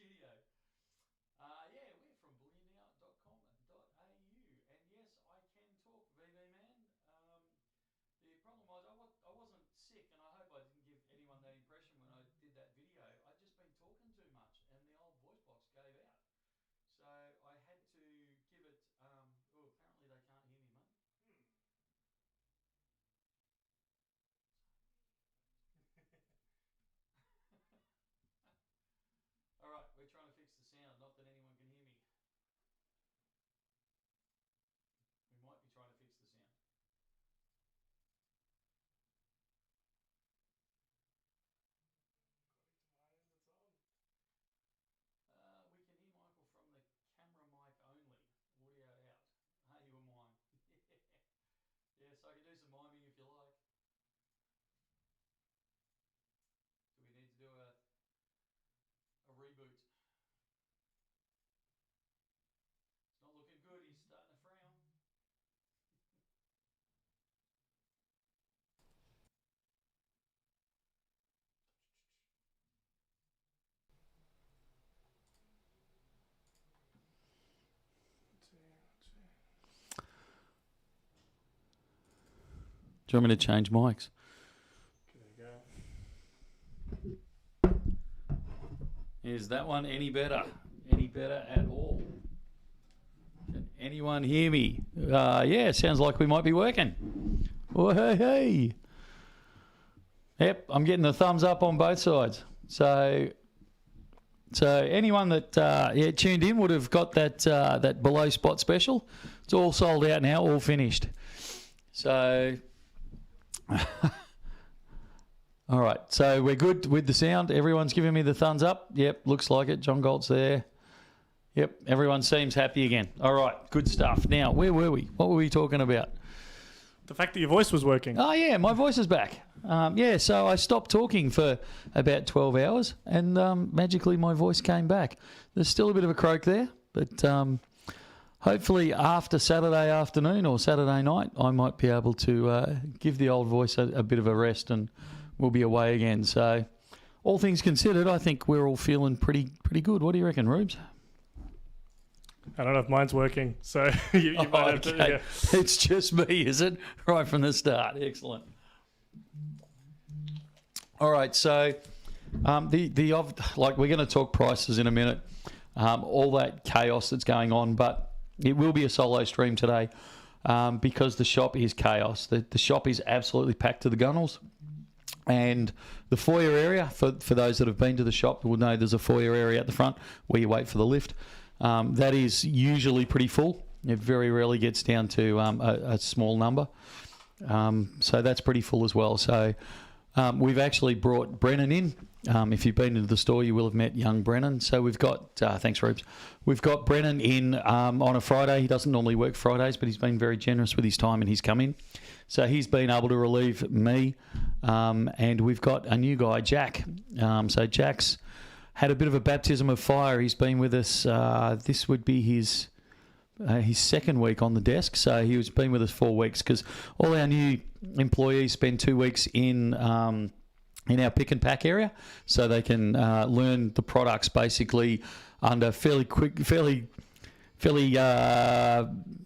studio. Yeah, we're from bullionnow.com.au. And yes, I can talk, VV man. The problem was I wasn't sick, and I hope I didn't give anyone that impression when I did that video. I'd just been talking too much, and the old voice box gave out. So I had to give it. Oh, apparently they can't hear me, mate. All right, we're trying to fix the sound. Not that anyone can hear me. We might be trying to fix the sound. We can hear Michael from the camera mic only. Audio out. Hey, you and mine. Yes, I can do some miming if you like. Do we need to do a reboot? It's not looking good. He's starting to frown. Do you want me to change mics? Is that one any better? Any better at all? Can anyone hear me? Yeah, sounds like we might be working. Oh, hey. Yep, I'm getting the thumbs up on both sides. So anyone that tuned in would have got that below spot special. It's all sold out now, all finished. So, all right. So we're good with the sound. Everyone's giving me the thumbs up. Yep, looks like it. John Galt's there. Yep, everyone seems happy again. All right, good stuff. Now, where were we? What were we talking about? The fact that your voice was working. Oh, yeah, my voice is back. So I stopped talking for about 12 hours and magically my voice came back. There's still a bit of a croak there, but hopefully after Saturday afternoon or Saturday night, I might be able to give the old voice a bit of a rest and we'll be away again. So all things considered, I think we're all feeling pretty good. What do you reckon, Rubes? I don't know if mine's working, so you might have to. Yeah. It's just me, is it? Right from the start. Excellent. All right, so we're going to talk prices in a minute, all that chaos that's going on, but it will be a solo stream today because the shop is chaos. The shop is absolutely packed to the gunnels, and the foyer area, for those that have been to the shop will know there's a foyer area at the front where you wait for the lift. That is usually pretty full. It very rarely gets down to a small number. So that's pretty full as well. So we've actually brought Brennan in. If you've been into the store, you will have met young Brennan. So we've got, thanks Rubes, we've got Brennan in on a Friday. He doesn't normally work Fridays, but he's been very generous with his time and he's come in. So he's been able to relieve me. And we've got a new guy, Jack. So Jack's had a bit of a baptism of fire. He's been with us. This would be his second week on the desk. So he's been with us 4 weeks because all our new employees spend 2 weeks in our pick and pack area, so they can learn the products basically under fairly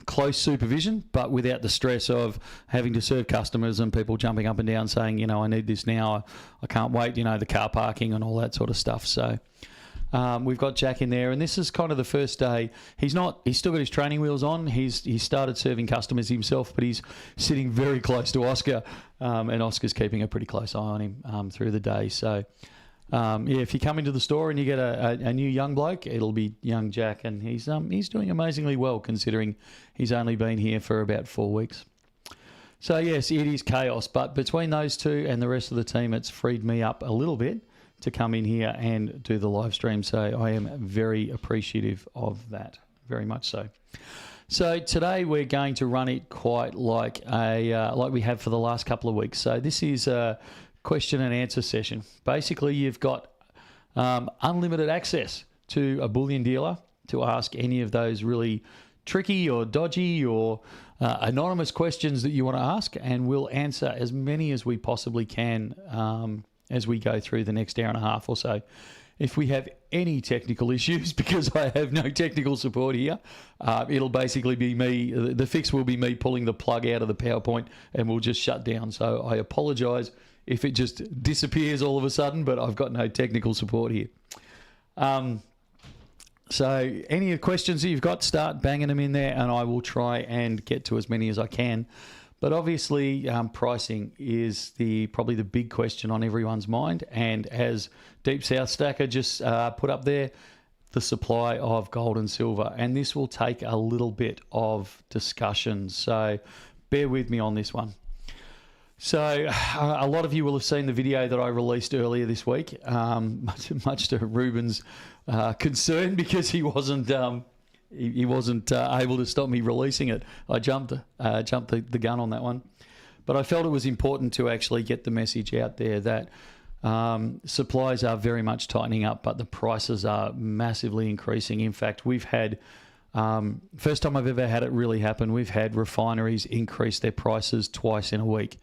close supervision, but without the stress of having to serve customers and people jumping up and down saying, I need this now, I can't wait, the car parking and all that sort of stuff. So we've got Jack in there, and this is kind of the first day. He's still got his training wheels on. He's started serving customers himself, but he's sitting very close to Oscar, and Oscar's keeping a pretty close eye on him through the day. So if you come into the store and you get a new young bloke, it'll be young Jack, and he's doing amazingly well considering he's only been here for about 4 weeks. So yes, it is chaos, but between those two and the rest of the team, it's freed me up a little bit to come in here and do the live stream. So I am very appreciative of that, very much so. So today we're going to run it quite like we have for the last couple of weeks. So this is a question and answer session. Basically, you've got unlimited access to a bullion dealer to ask any of those really tricky or dodgy or anonymous questions that you want to ask, and we'll answer as many as we possibly can as we go through the next hour and a half or so. If we have any technical issues, because I have no technical support here, it'll basically be me. The fix will be me pulling the plug out of the PowerPoint and we'll just shut down. So I apologise if it just disappears all of a sudden, but I've got no technical support here. So any questions that you've got, start banging them in there and I will try and get to as many as I can. But obviously, pricing is probably the big question on everyone's mind. And as Deep South Stacker just put up there, the supply of gold and silver. And this will take a little bit of discussion. So bear with me on this one. So a lot of you will have seen the video that I released earlier this week, much to Ruben's concern, because he wasn't able to stop me releasing it. I jumped the gun on that one. But I felt it was important to actually get the message out there that supplies are very much tightening up, but the prices are massively increasing. In fact, we've had, first time I've ever had it really happen, we've had refineries increase their prices twice in a week.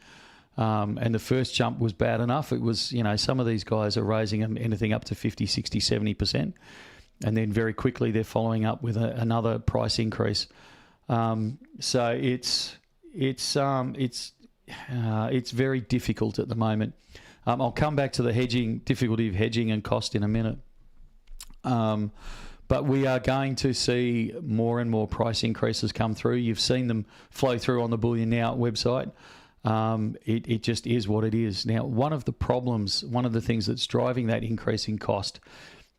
And the first jump was bad enough. It was, some of these guys are raising them anything up to 50, 60, 70%. And then very quickly they're following up with another price increase. So it's very difficult at the moment. I'll come back to the difficulty of hedging and cost in a minute. But we are going to see more and more price increases come through. You've seen them flow through on the Bullion Now website. It just is what it is. Now, one of the things that's driving that increase in cost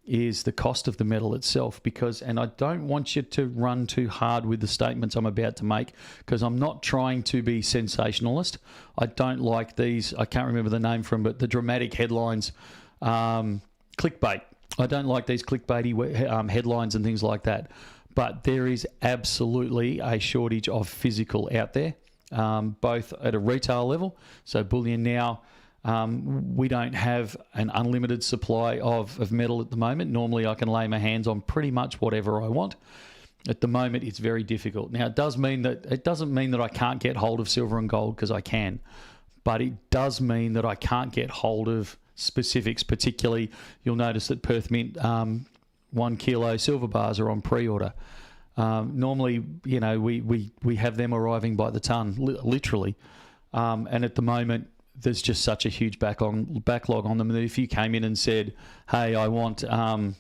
is the cost of the metal itself, and I don't want you to run too hard with the statements I'm about to make, because I'm not trying to be sensationalist. I don't like these, I can't remember the name from, but the dramatic headlines, clickbait. I don't like these clickbaity headlines and things like that. But there is absolutely a shortage of physical out there, both at a retail level. So Bullion Now, we don't have an unlimited supply of metal at the moment. Normally I can lay my hands on pretty much whatever I want. At the moment it's very difficult. Now it doesn't mean that I can't get hold of silver and gold, because I can, but it does mean that I can't get hold of specifics. Particularly, you'll notice that Perth Mint 1 kilo silver bars are on pre-order. Normally, we have them arriving by the ton, literally, and at the moment there's just such a huge backlog on them that if you came in and said, hey, I want, I'd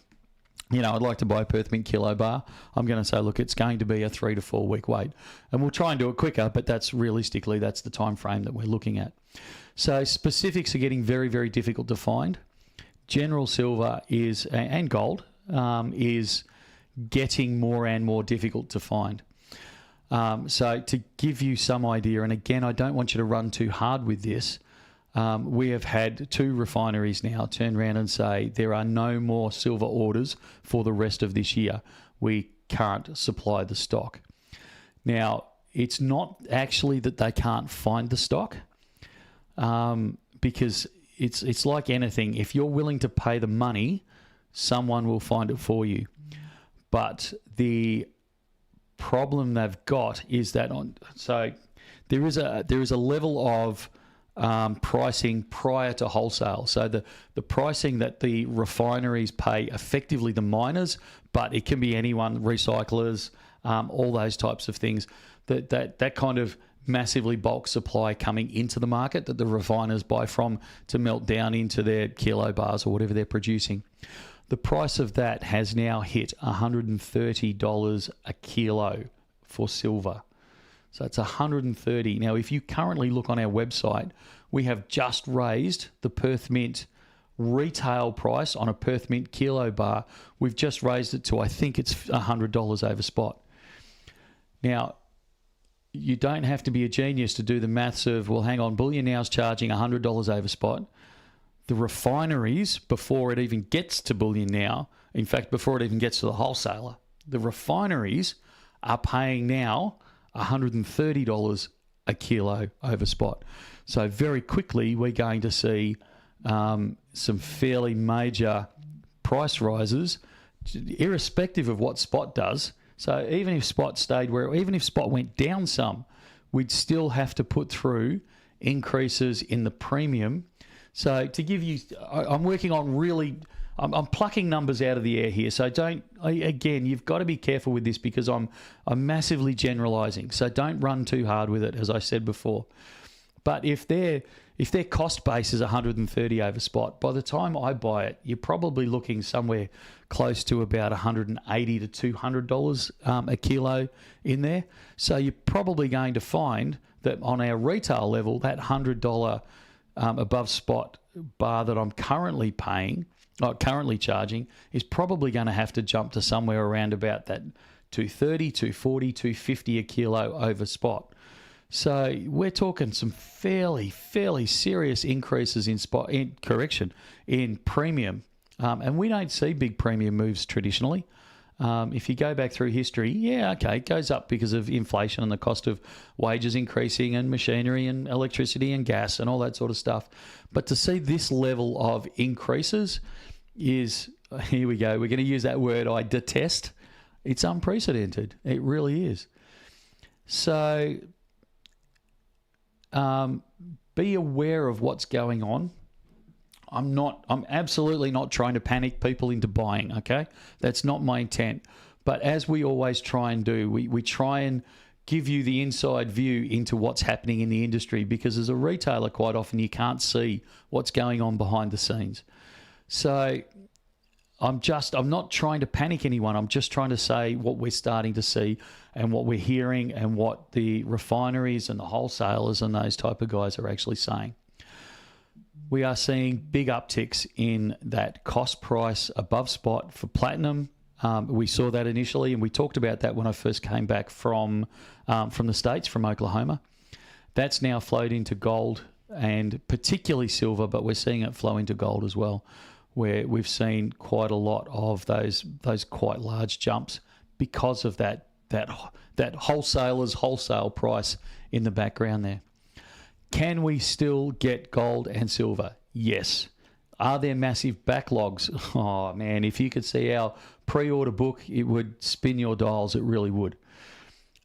like to buy a Perth Mint kilo bar, I'm going to say, look, it's going to be a 3 to 4 week wait. And we'll try and do it quicker, but that's the time frame that we're looking at. So specifics are getting very, very difficult to find. General silver and gold is getting more and more difficult to find. So to give you some idea, and again, I don't want you to run too hard with this, we have had 2 refineries now turn around and say there are no more silver orders for the rest of this year. We can't supply the stock. Now, it's not actually that they can't find the stock, because it's like anything. If you're willing to pay the money, someone will find it for you. But the problem they've got is that there is a level of pricing prior to wholesale. So the pricing that the refineries pay effectively the miners, but it can be anyone, recyclers, all those types of things. That kind of massively bulk supply coming into the market that the refiners buy from to melt down into their kilo bars or whatever they're producing. The price of that has now hit $130 a kilo for silver. So it's $130. Now, if you currently look on our website, we have just raised the Perth Mint retail price on a Perth Mint kilo bar. We've just raised it to, I think it's $100 over spot. Now, you don't have to be a genius to do the maths of, well, hang on, Bullion Now's charging $100 over spot. The refineries, before it even gets to Bullion Now, in fact, before it even gets to the wholesaler, the refineries are paying now $130 a kilo over spot. So very quickly, we're going to see some fairly major price rises, irrespective of what spot does. So even if spot even if spot went down some, we'd still have to put through increases in the premium. So to give you, I'm working on really I'm plucking numbers out of the air here. So again, you've got to be careful with this because I'm massively generalising. So don't run too hard with it, as I said before. But if their cost base is 130 over spot, by the time I buy it, you're probably looking somewhere close to about $180 to $200 a kilo in there. So you're probably going to find that on our retail level, that $100 above spot bar that I'm currently charging is probably going to have to jump to somewhere around about that 230, 240, 250 a kilo over spot. So we're talking some fairly serious increases in premium, and we don't see big premium moves traditionally. If you go back through history, it goes up because of inflation and the cost of wages increasing and machinery and electricity and gas and all that sort of stuff. But to see this level of increases is, here we go, we're going to use that word I detest. It's unprecedented. It really is. So be aware of what's going on. I'm absolutely not trying to panic people into buying, okay? That's not my intent. But as we always try and do, we try and give you the inside view into what's happening in the industry, because as a retailer, quite often you can't see what's going on behind the scenes. So I'm not trying to panic anyone. I'm just trying to say what we're starting to see and what we're hearing and what the refineries and the wholesalers and those type of guys are actually saying. We are seeing big upticks in that cost price above spot for platinum. We saw that initially, and we talked about that when I first came back from the States, from Oklahoma. That's now flowed into gold and particularly silver, but we're seeing it flow into gold as well, where we've seen quite a lot of those quite large jumps because of that wholesaler's wholesale price in the background there. Can we still get gold and silver? Yes. Are there massive backlogs? Oh, man, if you could see our pre-order book, it would spin your dials. It really would.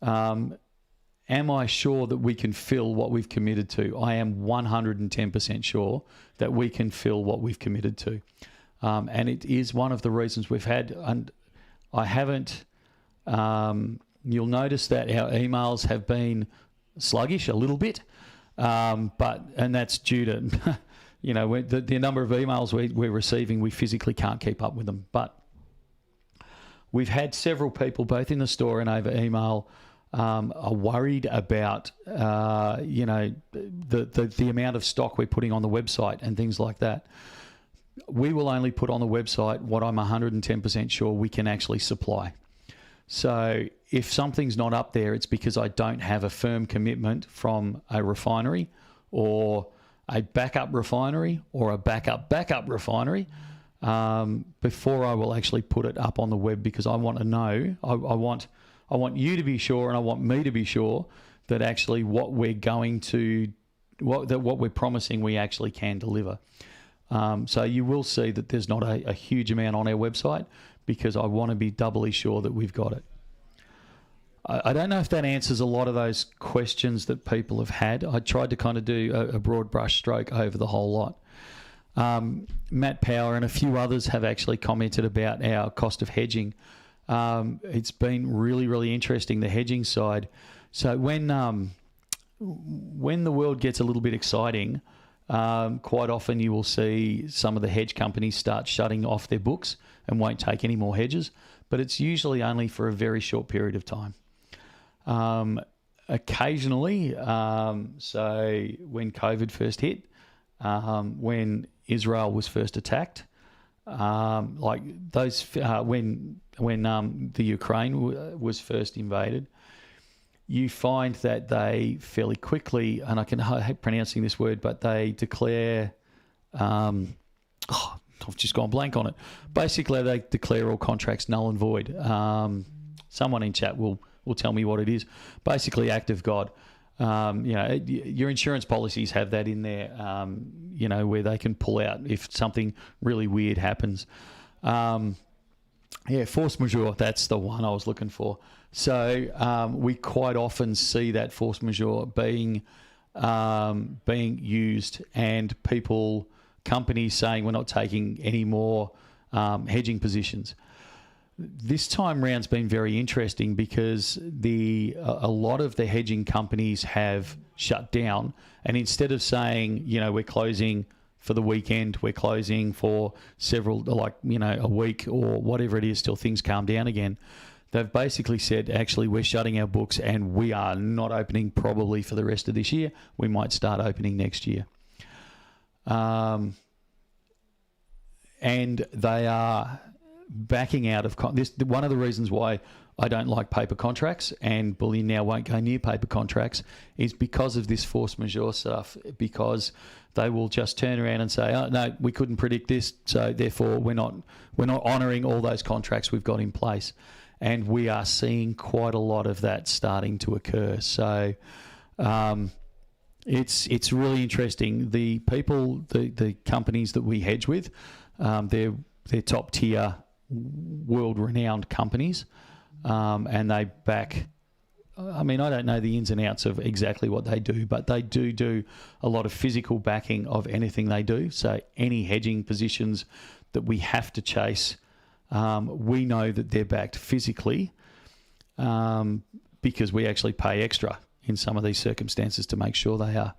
Am I sure that we can fill what we've committed to? I am 110% sure that we can fill what we've committed to. And it is one of the reasons we've had, and I haven't, you'll notice that our emails have been sluggish a little bit. And that's due to, the number of emails we're receiving, we physically can't keep up with them. But we've had several people, both in the store and over email, are worried about, the amount of stock we're putting on the website and things like that. We will only put on the website what I'm 110% sure we can actually supply. So if something's not up there, it's because I don't have a firm commitment from a refinery or a backup refinery or a backup refinery before I will actually put it up on the web, because I want to know, I want you to be sure, and I want me to be sure that actually what we're promising we actually can deliver. So you will see that there's not a huge amount on our website, because I want to be doubly sure that we've got it. I don't know if that answers a lot of those questions that people have had. I tried to kind of do a broad brush stroke over the whole lot. Matt Power and a few others have actually commented about our cost of hedging. It's been really, really interesting, the hedging side. So when the world gets a little bit exciting, quite often you will see some of the hedge companies start shutting off their books and won't take any more hedges, but it's usually only for a very short period of time. Occasionally, so when COVID first hit, when Israel was first attacked, when the Ukraine was first invaded, you find that they fairly quickly, and I hate pronouncing this word, but they declare, I've just gone blank on it. Basically, they declare all contracts null and void. Someone in chat will tell me what it is. Basically, act of God. Your insurance policies have that in there, where they can pull out if something really weird happens. Force majeure, that's the one I was looking for. So we quite often see that force majeure being used, and companies saying we're not taking any more hedging positions. This time round's been very interesting because a lot of the hedging companies have shut down, and instead of saying, we're closing for the weekend, we're closing for several, a week or whatever it is till things calm down again, they've basically said, actually, we're shutting our books and we are not opening probably for the rest of this year. We might start opening next year. And they are backing out of this. One of the reasons why I don't like paper contracts, and Bullion Now won't go near paper contracts, is because of this force majeure stuff, because they will just turn around and say, oh, no, we couldn't predict this, so therefore we're not honouring all those contracts we've got in place. And we are seeing quite a lot of that starting to occur. So it's really interesting. The people, the companies that we hedge with, they're top tier, world-renowned companies, and they back. I mean, I don't know the ins and outs of exactly what they do, but they do a lot of physical backing of anything they do. So any hedging positions that we have to chase, we know that they're backed physically, because we actually pay extra in some of these circumstances to make sure they are.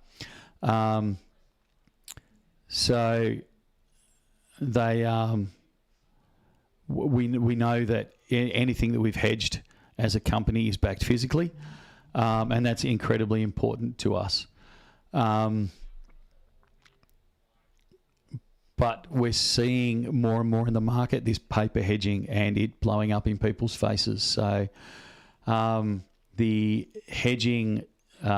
So they, we know that anything that we've hedged as a company is backed physically, and that's incredibly important to us. But we're seeing more and more in the market this paper hedging and it blowing up in people's faces. So the hedging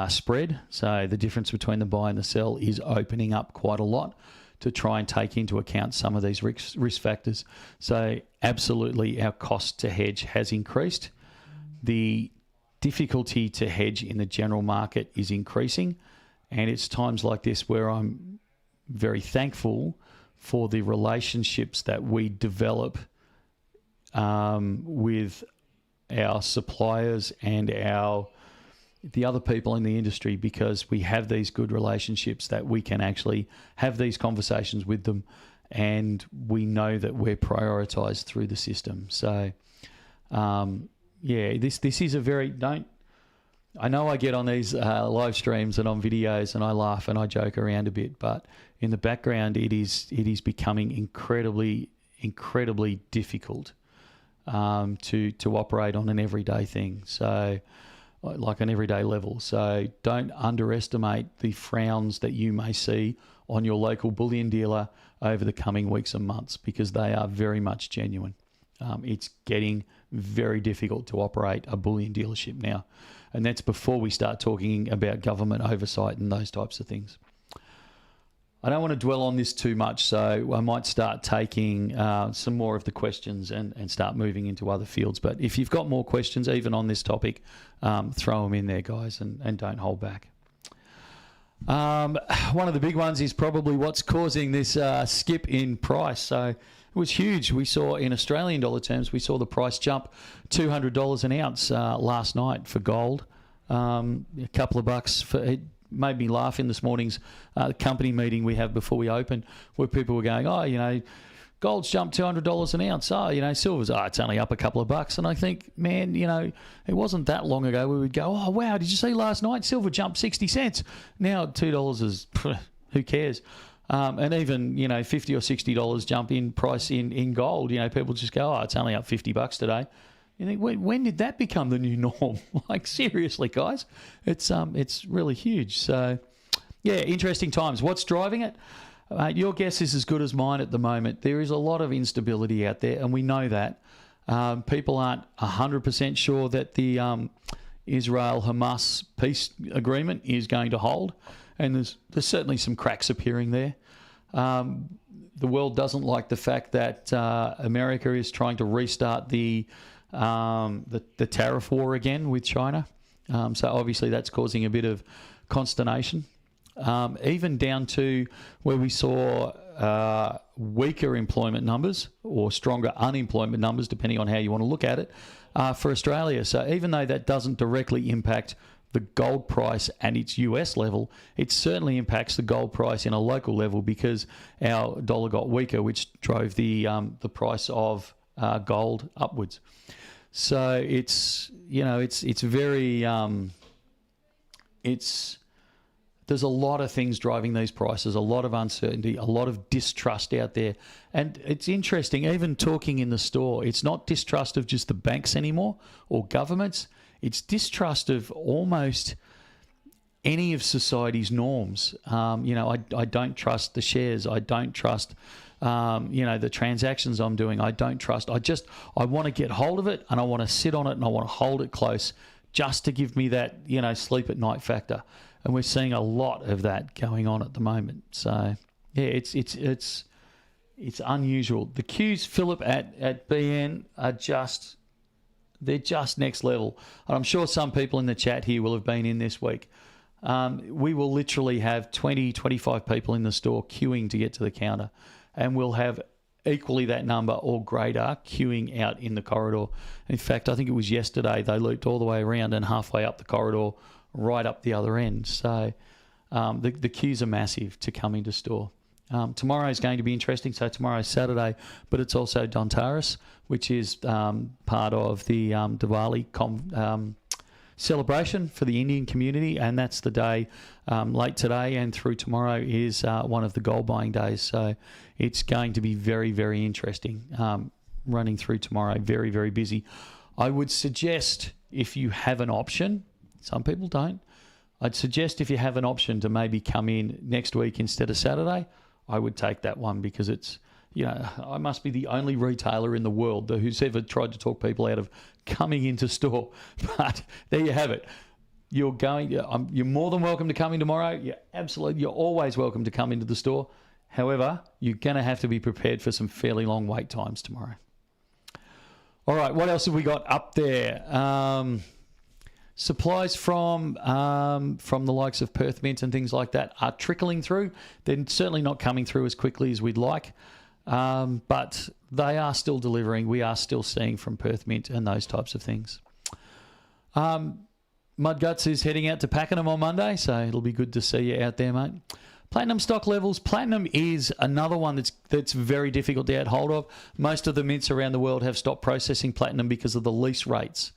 spread, so the difference between the buy and the sell, is opening up quite a lot to try and take into account some of these risk factors. So absolutely our cost to hedge has increased. The difficulty to hedge in the general market is increasing, and it's times like this where I'm very thankful for the relationships that we develop with our suppliers and the other people in the industry, because we have these good relationships that we can actually have these conversations with them, and we know that we're prioritized through the system. So, this is a very, I know I get on these live streams and on videos and I laugh and I joke around a bit, but in the background it is becoming incredibly difficult to operate on an everyday thing. So, like an everyday level. So don't underestimate the frowns that you may see on your local bullion dealer over the coming weeks and months, because they are very much genuine. It's getting very difficult to operate a bullion dealership now. And that's before we start talking about government oversight and those types of things. I don't want to dwell on this too much, so I might start taking some more of the questions and start moving into other fields. But if you've got more questions, even on this topic, throw them in there, guys, and don't hold back. One of the big ones is probably what's causing this skip in price. So it was huge. We saw, in Australian dollar terms, we saw the price jump $200 an ounce last night for gold. A couple of bucks for it. Made me laugh in this morning's company meeting we have before we open, where people were going, gold's jumped $200 an ounce. Silver's, it's only up a couple of bucks. And I think, man, it wasn't that long ago we would go, oh, wow, did you see last night? Silver jumped 60 cents. Now $2 is, who cares? And even, $50 or $60 jump in price in gold, people just go, it's only up $50 today. You think, when did that become the new norm? Like, seriously, guys, it's really huge. So, yeah, interesting times. What's driving it? Your guess is as good as mine at the moment. There is a lot of instability out there, and we know that. People aren't 100% sure that the Israel-Hamas peace agreement is going to hold, and there's certainly some cracks appearing there. The world doesn't like the fact that America is trying to restart the tariff war again with China. So obviously that's causing a bit of consternation. Even down to where we saw weaker employment numbers or stronger unemployment numbers, depending on how you want to look at it, for Australia. So even though that doesn't directly impact the gold price at its US level, it certainly impacts the gold price in a local level because our dollar got weaker, which drove the price of gold upwards. So it's very there's a lot of things driving these prices, a lot of uncertainty, a lot of distrust out there. And it's interesting, even talking in the store, it's not distrust of just the banks anymore or governments. It's distrust of almost any of society's norms. I don't trust the shares. I don't trust, the transactions I'm doing. I don't trust. I want to get hold of it and I want to sit on it and I want to hold it close just to give me that, sleep at night factor. And we're seeing a lot of that going on at the moment. So, yeah, it's unusual. The queues, Philip, at BN they're just next level. And I'm sure some people in the chat here will have been in this week. We will literally have 20, 25 people in the store queuing to get to the counter. And we'll have equally that number or greater queuing out in the corridor. In fact, I think it was yesterday they looped all the way around and halfway up the corridor, right up the other end. So the queues are massive to come into store. Tomorrow is going to be interesting. So tomorrow's Saturday, but it's also Dhanteras, which is part of the Diwali celebration for the Indian community, and that's the day late today and through tomorrow is one of the gold buying days. So it's going to be very, very interesting running through tomorrow. Very, very busy. I would suggest if you have an option, some people don't, I'd suggest if you have an option to maybe come in next week instead of Saturday, I would take that one because it's, I must be the only retailer in the world who's ever tried to talk people out of coming into store. But there you have it. You're more than welcome to come in tomorrow. You're always welcome to come into the store. However, you're going to have to be prepared for some fairly long wait times tomorrow. All right, what else have we got up there? Supplies from the likes of Perth Mint and things like that are trickling through. They're certainly not coming through as quickly as we'd like, but they are still delivering. We are still seeing from Perth Mint and those types of things. Mudguts is heading out to Pakenham on Monday, so it'll be good to see you out there, mate. Platinum stock levels. Platinum is another one that's very difficult to get hold of. Most of the mints around the world have stopped processing platinum because of the lease rates.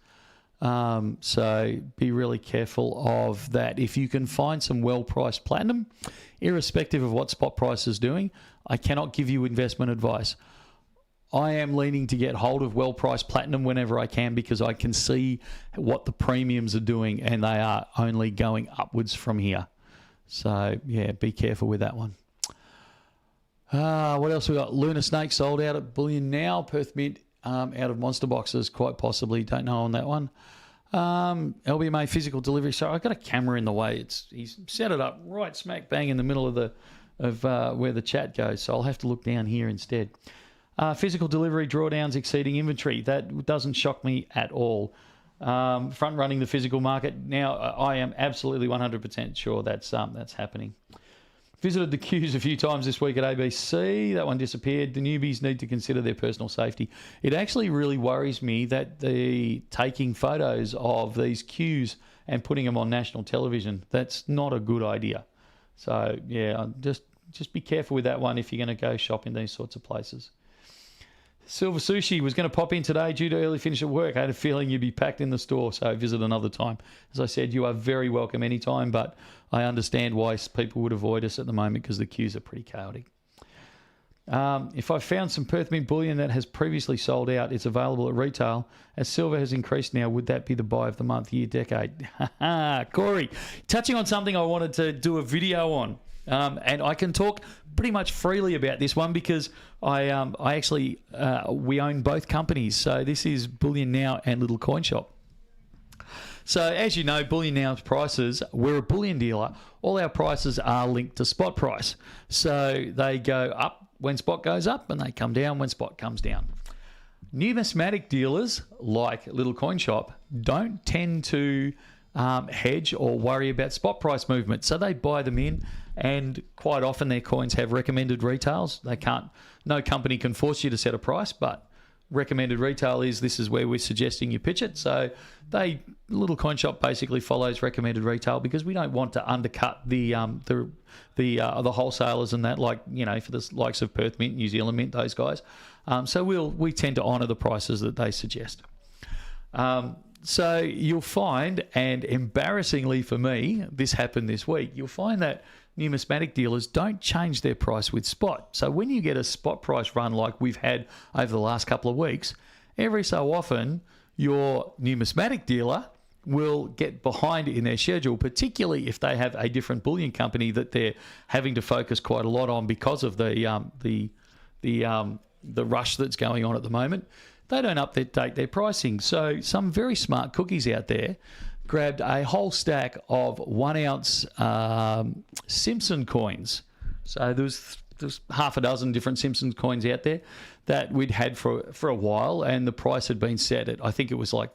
So be really careful of that. If you can find some well-priced platinum, irrespective of what spot price is doing, I cannot give you investment advice. I am leaning to get hold of well-priced platinum whenever I can because I can see what the premiums are doing and they are only going upwards from here. So, yeah, be careful with that one. What else we got? Lunar Snake sold out at Bullion Now. Perth Mint out of monster boxes, quite possibly. Don't know on that one. LBMA physical delivery. So I've got a camera in the way. He's set it up right smack bang in the middle of where the chat goes. So I'll have to look down here instead. Physical delivery drawdowns exceeding inventory. That doesn't shock me at all. Front running the physical market. Now I am absolutely 100% sure that's happening. Visited the queues a few times this week at ABC. That one disappeared. The newbies need to consider their personal safety. It actually really worries me that the taking photos of these queues and putting them on national television, that's not a good idea. So, yeah, just be careful with that one if you're going to go shop in these sorts of places. Silver Sushi was going to pop in today due to early finish at work. I had a feeling you'd be packed in the store, so visit another time. As I said, you are very welcome anytime, but I understand why people would avoid us at the moment because the queues are pretty chaotic. If I found some Perth Mint bullion that has previously sold out, it's available at retail. As silver has increased now, would that be the buy of the month, year, decade? Corey, touching on something I wanted to do a video on. And I can talk pretty much freely about this one because I actually we own both companies. So this is Bullion Now and Little Coin Shop. So as you know, Bullion Now's prices, we're a bullion dealer. All our prices are linked to spot price. So they go up when spot goes up and they come down when spot comes down. Numismatic dealers like Little Coin Shop don't tend to hedge or worry about spot price movement. So they buy them in, and quite often their coins have recommended retails. No company can force you to set a price, but recommended retail is, this is where we're suggesting you pitch it. So little coin shop basically follows recommended retail because we don't want to undercut the wholesalers and that, like, you know, for the likes of Perth Mint, New Zealand Mint, those guys. So we tend to honour the prices that they suggest. So you'll find, and embarrassingly for me, this happened this week, you'll find that numismatic dealers don't change their price with spot. So when you get a spot price run like we've had over the last couple of weeks, every so often your numismatic dealer will get behind in their schedule, particularly if they have a different bullion company that they're having to focus quite a lot on because of the rush that's going on at the moment. They don't update their pricing. So some very smart cookies out there grabbed a whole stack of 1 ounce Simpson coins. So there's half a dozen different Simpson coins out there that we'd had for a while, and the price had been set at, I think it was like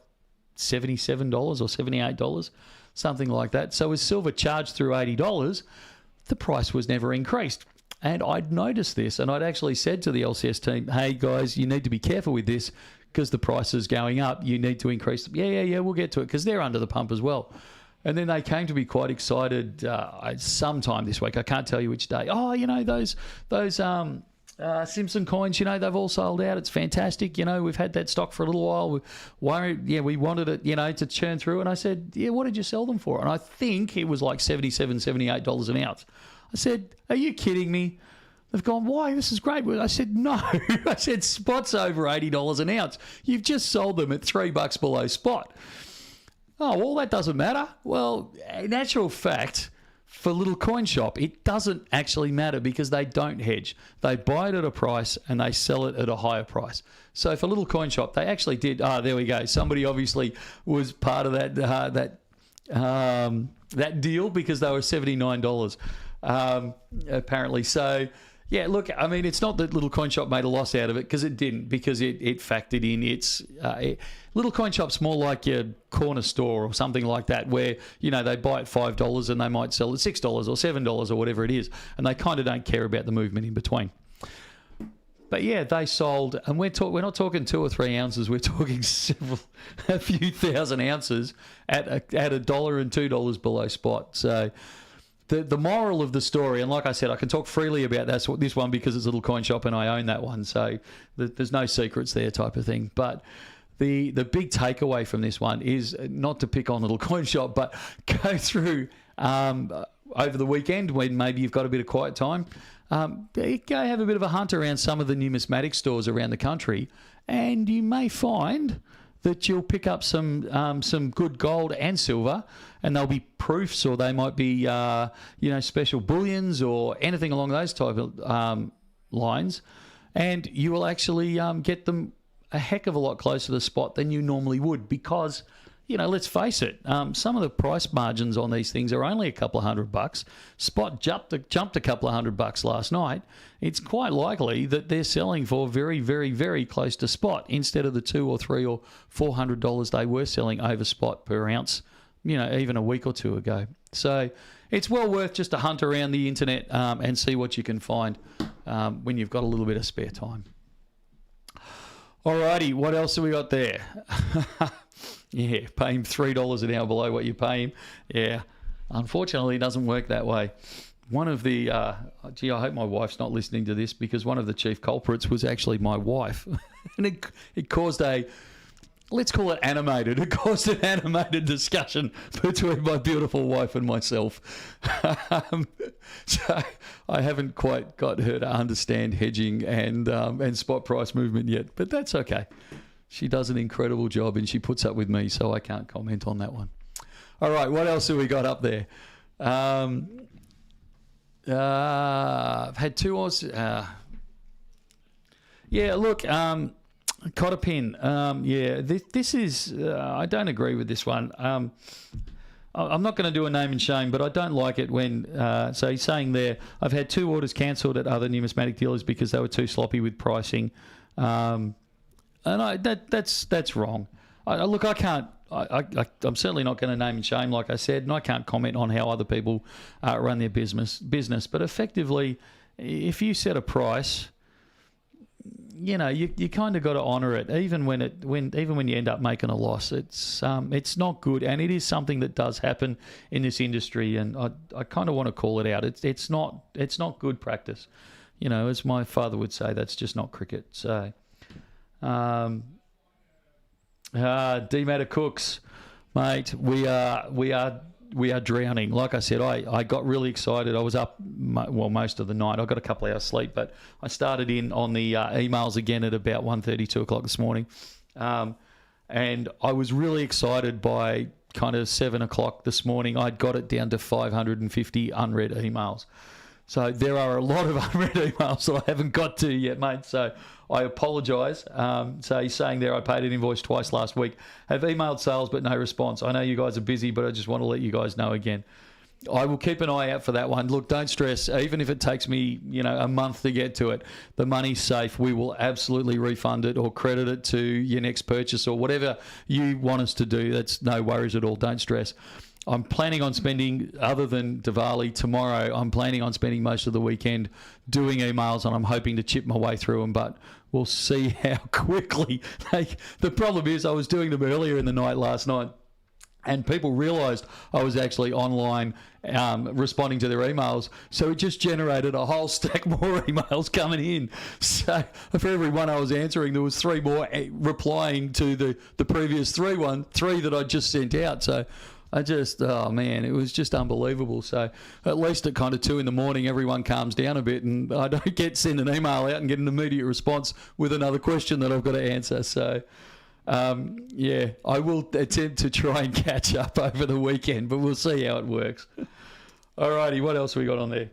$77 or $78, something like that. So as silver charged through $80, the price was never increased. And I'd noticed this, and I'd actually said to the LCS team, hey guys, you need to be careful with this because the price is going up. You need to increase. Yeah, we'll get to it, because they're under the pump as well. And then they came to be quite excited sometime this week. I can't tell you which day. Oh, you know, those Simpson coins, you know, they've all sold out. It's fantastic. You know, we've had that stock for a little while. We wanted it, you know, to churn through. And I said, yeah, what did you sell them for? And I think it was like $77, $78 an ounce. I said, are you kidding me? They've gone, why? This is great. I said, no. I said, spot's over $80 an ounce. You've just sold them at $3 below spot. Oh, well, that doesn't matter. Well, in actual fact, for Little Coin Shop, it doesn't actually matter because they don't hedge. They buy it at a price and they sell it at a higher price. So for Little Coin Shop, they actually did. There we go. Somebody obviously was part of that deal because they were $79 apparently. So yeah, look, I mean, it's not that Little Coin Shop made a loss out of it, because it didn't, because it factored in its... Little Coin Shop's more like your corner store or something like that, where, you know, they buy at $5 and they might sell at $6 or $7 or whatever it is, and they kind of don't care about the movement in between. But yeah, they sold, and we're not talking 2 or 3 ounces, we're talking a few thousand ounces at $1 and $2 below spot. So... The moral of the story, and like I said, I can talk freely about this one because it's Little Coin Shop and I own that one, so there's no secrets there type of thing. But the big takeaway from this one is not to pick on Little Coin Shop, but go through over the weekend when maybe you've got a bit of quiet time, go have a bit of a hunt around some of the numismatic stores around the country, and you may find that you'll pick up some good gold and silver, and they'll be proofs, or they might be special bullions or anything along those type of lines, and you will actually get them a heck of a lot closer to the spot than you normally would, because, you know, let's face it, some of the price margins on these things are only a couple of $100. Spot jumped a couple of $100 last night. It's quite likely that they're selling for very, very, very close to spot instead of the $200 or $300 or $400 they were selling over spot per ounce, you know, even a week or two ago. So it's well worth just to hunt around the internet and see what you can find when you've got a little bit of spare time. Alrighty, what else have we got there? Yeah, pay him $3 an hour below what you pay him. Yeah, unfortunately, it doesn't work that way. One of the, I hope my wife's not listening to this, because one of the chief culprits was actually my wife. And it caused let's call it animated. It caused an animated discussion between my beautiful wife and myself. So I haven't quite got her to understand hedging and spot price movement yet, but that's okay. She does an incredible job and she puts up with me, so I can't comment on that one. All right, what else have we got up there? I've had 2 odds. Yeah, look, cotter pin. Yeah, this is, I don't agree with this one. I'm not going to do a name and shame, but I don't like it when, so he's saying there, I've had 2 orders cancelled at other numismatic dealers because they were too sloppy with pricing. And that's wrong. Look, I can't, I'm certainly not going to name and shame, like I said, and I can't comment on how other people run their business. But effectively, if you set a price, you kind of got to honour it, even when you end up making a loss. It's not good, and it is something that does happen in this industry, and I kind of want to call it out. It's not good practice, as my father would say. That's just not cricket. So, D-Matter Cooks, mate, we are drowning. Like I said, I got really excited. I was up, most of the night. I got a couple of hours sleep, but I started in on the emails again at about 1:30, 2 o'clock this morning. And I was really excited by kind of 7 o'clock this morning. I'd got it down to 550 unread emails. So there are a lot of unread emails that I haven't got to yet, mate. So I apologise. So he's saying there I paid an invoice twice last week. Have emailed sales but no response. I know you guys are busy, but I just want to let you guys know again. I will keep an eye out for that one. Look, don't stress. Even if it takes me, a month to get to it, the money's safe. We will absolutely refund it or credit it to your next purchase or whatever you want us to do. That's no worries at all. Don't stress. I'm planning on spending, other than Diwali tomorrow, I'm planning on spending most of the weekend doing emails, and I'm hoping to chip my way through them, but we'll see how quickly. The problem is I was doing them earlier in the night last night, and people realised I was actually online responding to their emails, so it just generated a whole stack more emails coming in. So for every one I was answering, there was 3 more replying to the previous 3 that I just sent out. So oh man, it was just unbelievable. So at least at kind of 2 in the morning, everyone calms down a bit, and I don't send an email out and get an immediate response with another question that I've got to answer. So I will attempt to try and catch up over the weekend, but we'll see how it works. Alrighty, what else have we got on there?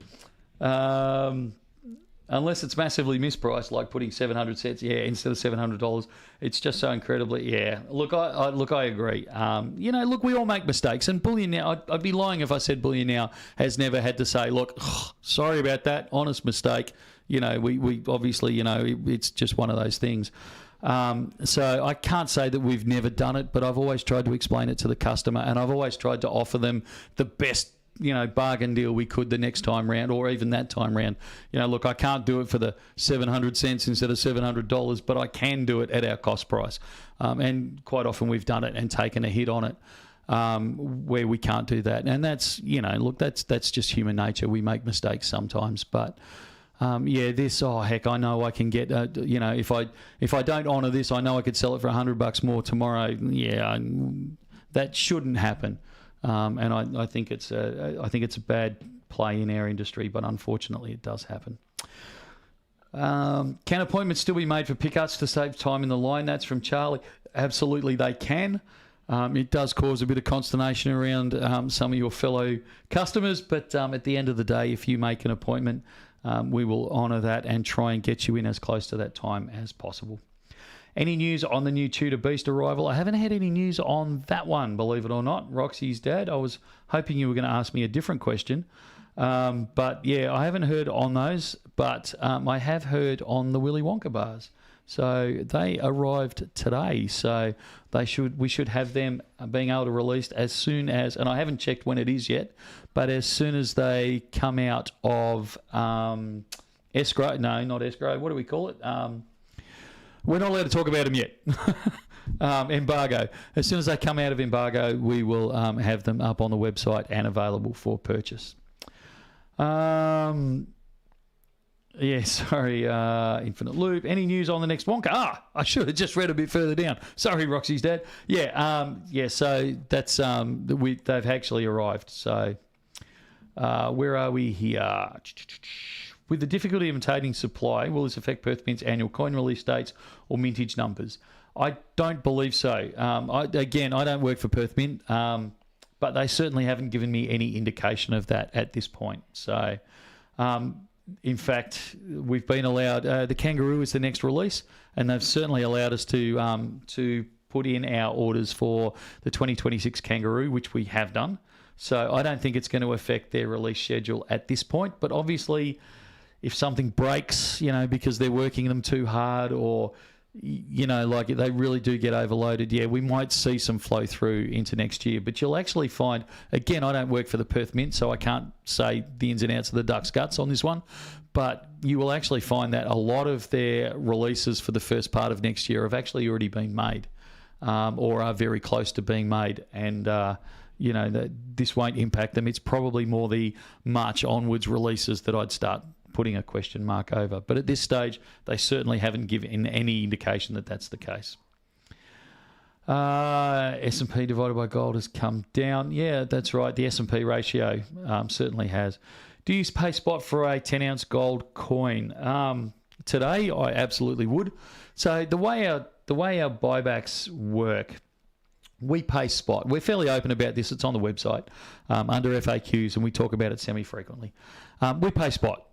Unless it's massively mispriced, like putting 700 cents, instead of $700, it's just so incredibly, Look, I agree. Look, we all make mistakes, and Bullion Now, I'd be lying if I said Bullion Now has never had to say, look, sorry about that, honest mistake. We obviously, it's just one of those things. So I can't say that we've never done it, but I've always tried to explain it to the customer, and I've always tried to offer them the best bargain deal we could the next time round, or even that time round. Look, I can't do it for the 700 cents instead of $700, but I can do it at our cost price. And quite often we've done it and taken a hit on it where we can't do that. And that's, look, that's just human nature. We make mistakes sometimes, but I know I can get, if I don't honour this, I know I could sell it for $100 more tomorrow. That shouldn't happen. And I think it's a bad play in our industry, but unfortunately it does happen. Can appointments still be made for pickups to save time in the line? That's from Charlie. Absolutely, they can. It does cause a bit of consternation around some of your fellow customers, but at the end of the day, if you make an appointment, we will honour that and try and get you in as close to that time as possible. Any news on the new Tudor Beast arrival? I haven't had any news on that one, believe it or not. Roxy's dad, I was hoping you were going to ask me a different question. But yeah, I haven't heard on those, but I have heard on the Willy Wonka bars. So they arrived today. So we should have them being able to release as soon as, and I haven't checked when it is yet, but as soon as they come out of escrow. No, not escrow. What do we call it? We're not allowed to talk about them yet. Embargo. As soon as they come out of embargo, we will have them up on the website and available for purchase. Infinite Loop. Any news on the next Wonka? I should have just read a bit further down. Sorry, Roxy's dad. So that's they've actually arrived. So where are we here? With the difficulty of obtaining supply, will this affect Perth Mint's annual coin release dates or mintage numbers? I don't believe so. I don't work for Perth Mint, but they certainly haven't given me any indication of that at this point. So, in fact, we've been allowed. The Kangaroo is the next release, and they've certainly allowed us to put in our orders for the 2026 Kangaroo, which we have done. So I don't think it's going to affect their release schedule at this point. But obviously, if something breaks, because they're working them too hard, or like they really do get overloaded, we might see some flow through into next year. But you'll actually find, again, I don't work for the Perth Mint, so I can't say the ins and outs of the duck's guts on this one. But you will actually find that a lot of their releases for the first part of next year have actually already been made, or are very close to being made. And, this won't impact them. It's probably more the March onwards releases that I'd start putting a question mark over. But at this stage, they certainly haven't given any indication that that's the case. S&P divided by gold has come down. Yeah, that's right. The S&P ratio certainly has. Do you pay spot for a 10-ounce gold coin? Today, I absolutely would. So the way our buybacks work, we pay spot. We're fairly open about this. It's on the website under FAQs, and we talk about it semi-frequently. We pay spot,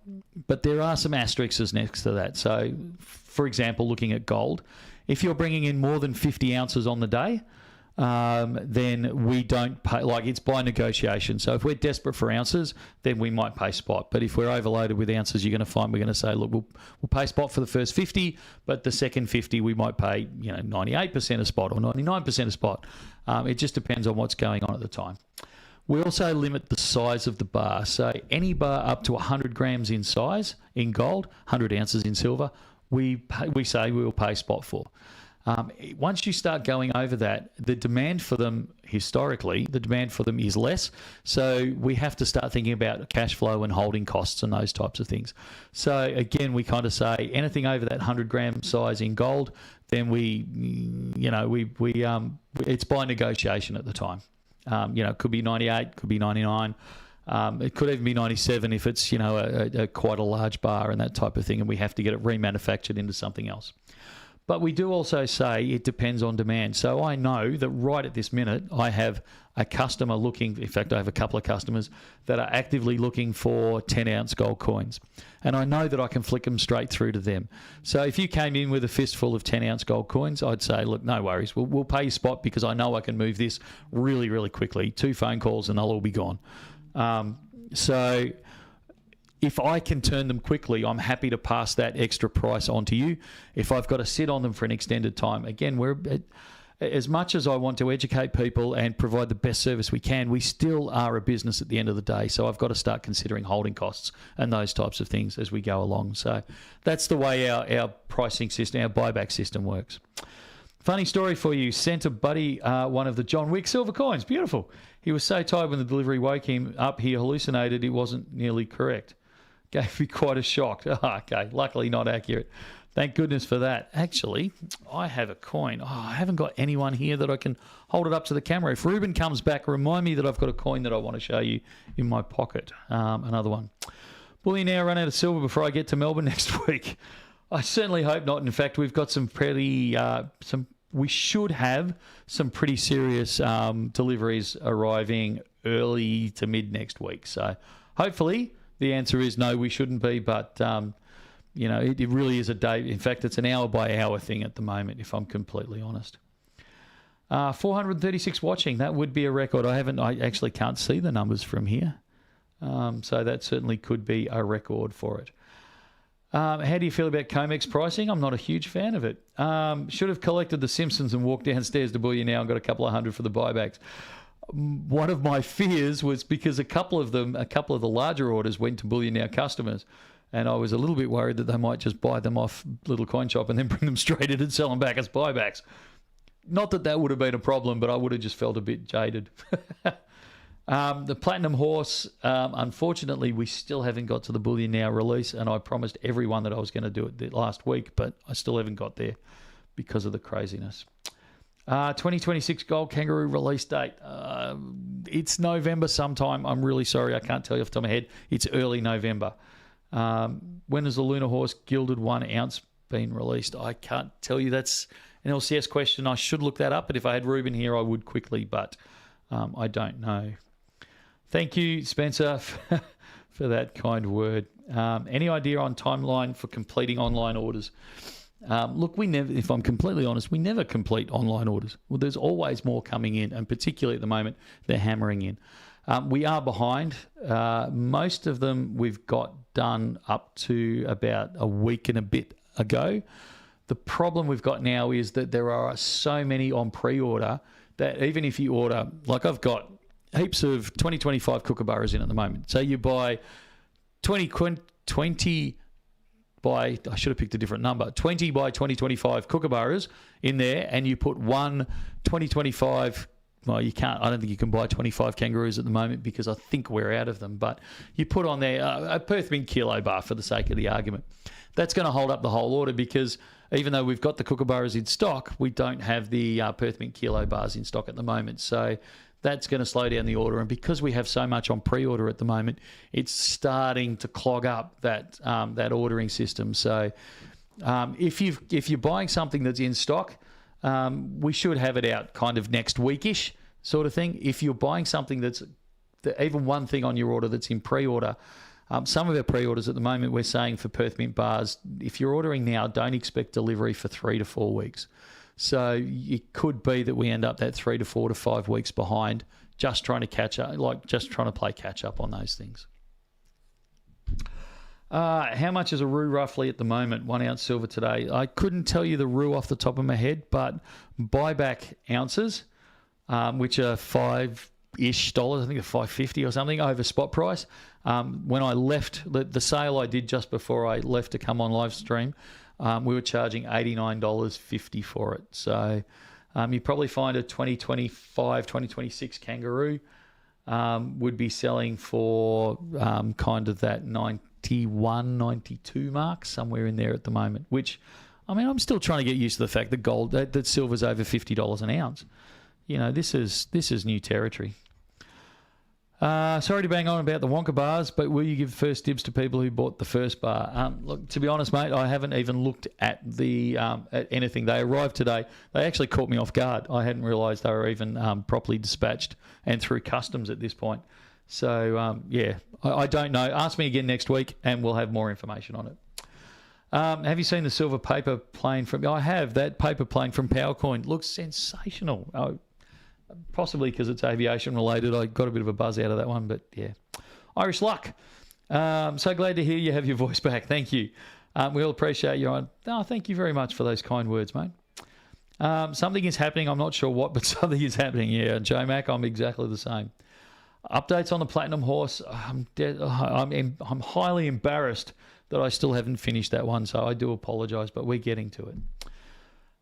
but there are some asterisks next to that. So, for example, looking at gold, if you're bringing in more than 50 ounces on the day, then we don't pay, like it's by negotiation. So if we're desperate for ounces, then we might pay spot. But if we're overloaded with ounces, you're going to find we're going to say, look, we'll pay spot for the first 50, but the second 50 we might pay 98% of spot or 99% of spot. It just depends on what's going on at the time. We also limit the size of the bar. So any bar up to 100 grams in size in gold, 100 ounces in silver, we say we will pay spot for. Once you start going over that, the demand for them historically, the demand for them is less. So we have to start thinking about cash flow and holding costs and those types of things. So again, we kind of say anything over that 100 gram size in gold, then it's by negotiation at the time. It could be 98, could be 99. It could even be 97 if it's, quite a large bar and that type of thing, and we have to get it remanufactured into something else. But we do also say it depends on demand. So I know that right at this minute, I have a customer looking, in fact, I have a couple of customers that are actively looking for 10-ounce gold coins. And I know that I can flick them straight through to them. So if you came in with a fistful of 10-ounce gold coins, I'd say, look, no worries. We'll pay you spot because I know I can move this really, really quickly. 2 phone calls and they'll all be gone. So if I can turn them quickly, I'm happy to pass that extra price on to you. If I've got to sit on them for an extended time, again, as much as I want to educate people and provide the best service we can, we still are a business at the end of the day. So I've got to start considering holding costs and those types of things as we go along. So that's the way our pricing system, our buyback system works. Funny story for you. Sent a buddy one of the John Wick silver coins. Beautiful. He was so tired when the delivery woke him up, he hallucinated it wasn't nearly correct. Gave me quite a shock. Okay, luckily not accurate. Thank goodness for that. Actually, I have a coin. I haven't got anyone here that I can hold it up to the camera. If Ruben comes back, remind me that I've got a coin that I want to show you in my pocket. Another one. Bullion Now run out of silver before I get to Melbourne next week. I certainly hope not. In fact, we've got some we should have some pretty serious deliveries arriving early to mid next week. So hopefully the answer is no, we shouldn't be. But, it really is a day. In fact, it's an hour by hour thing at the moment, if I'm completely honest. 436 watching. That would be a record. I actually can't see the numbers from here. So that certainly could be a record for it. How do you feel about COMEX pricing? I'm not a huge fan of it. Should have collected the Simpsons and walked downstairs to Bullion Now and got a couple of hundred for the buybacks. One of my fears was because a couple of the larger orders went to Bullion Now customers, and I was a little bit worried that they might just buy them off Little Coin Shop and then bring them straight in and sell them back as buybacks. Not that would have been a problem, but I would have just felt a bit jaded. The Platinum Horse, unfortunately, we still haven't got to the Bullion Now release, and I promised everyone that I was going to do it last week, but I still haven't got there because of the craziness. 2026 Gold Kangaroo release date. It's November sometime. I'm really sorry. I can't tell you off the top of my head. It's early November. When has the Lunar Horse Gilded 1 ounce been released? I can't tell you. That's an LCS question. I should look that up, but if I had Ruben here, I would quickly, but I don't know. Thank you, Spencer, for that kind word. Any idea on timeline for completing online orders? Look, we never, if I'm completely honest, we never complete online orders. Well, there's always more coming in, and particularly at the moment, they're hammering in. We are behind. Most of them we've got done up to about a week and a bit ago. The problem we've got now is that there are so many on pre-order that even if you order, like I've got heaps of 2025 kookaburras in at the moment. So you buy 20 20 by, I should have picked a different number, 20 by 2025 kookaburras in there, and you put one 2025, well, you can't, I don't think you can buy 25 kangaroos at the moment because I think we're out of them, but you put on there a Perth Mint kilo bar for the sake of the argument. That's going to hold up the whole order because even though we've got the kookaburras in stock, we don't have the Perth Mint kilo bars in stock at the moment. So that's going to slow down the order. And because we have so much on pre-order at the moment, it's starting to clog up that ordering system. So if you're buying something that's in stock, we should have it out kind of next weekish sort of thing. If you're buying something that's even one thing on your order that's in pre-order, some of our pre-orders at the moment, we're saying for Perth Mint bars, if you're ordering now, don't expect delivery for 3 to 4 weeks. So it could be that we end up that 3 to 4 to 5 weeks behind, just trying to catch up, just trying to play catch up on those things. How much is a roux roughly at the moment? 1 ounce silver today. I couldn't tell you the roux off the top of my head, but buyback ounces, which are $5-ish, I think they're $5.50 or something over spot price. When I left the sale I did just before I left to come on live stream, we were charging $89.50 for it. So you probably find a 2025, 2026 kangaroo would be selling for kind of that 91, 92 mark, somewhere in there at the moment, which, I mean, I'm still trying to get used to the fact that that silver's over $50 an ounce. You know, this is new territory. Sorry to bang on about the Wonka bars, but will you give first dibs to people who bought the first bar? Look, to be honest, mate, I haven't even looked at at anything. They arrived today. They actually caught me off guard. I hadn't realised they were even properly dispatched and through customs at this point. So, yeah, I don't know. Ask me again next week and we'll have more information on it. Have you seen the silver paper plane from... I have. That paper plane from PowerCoin looks sensational. Possibly because it's aviation related. I got a bit of a buzz out of that one, but yeah. Irish luck. So glad to hear you have your voice back. Thank you. We all appreciate you. Thank you very much for those kind words, mate. Something is happening. I'm not sure what, but something is happening. Yeah, Joe Mac, I'm exactly the same. Updates on the Platinum Horse. I'm highly embarrassed that I still haven't finished that one, so I do apologise, but we're getting to it.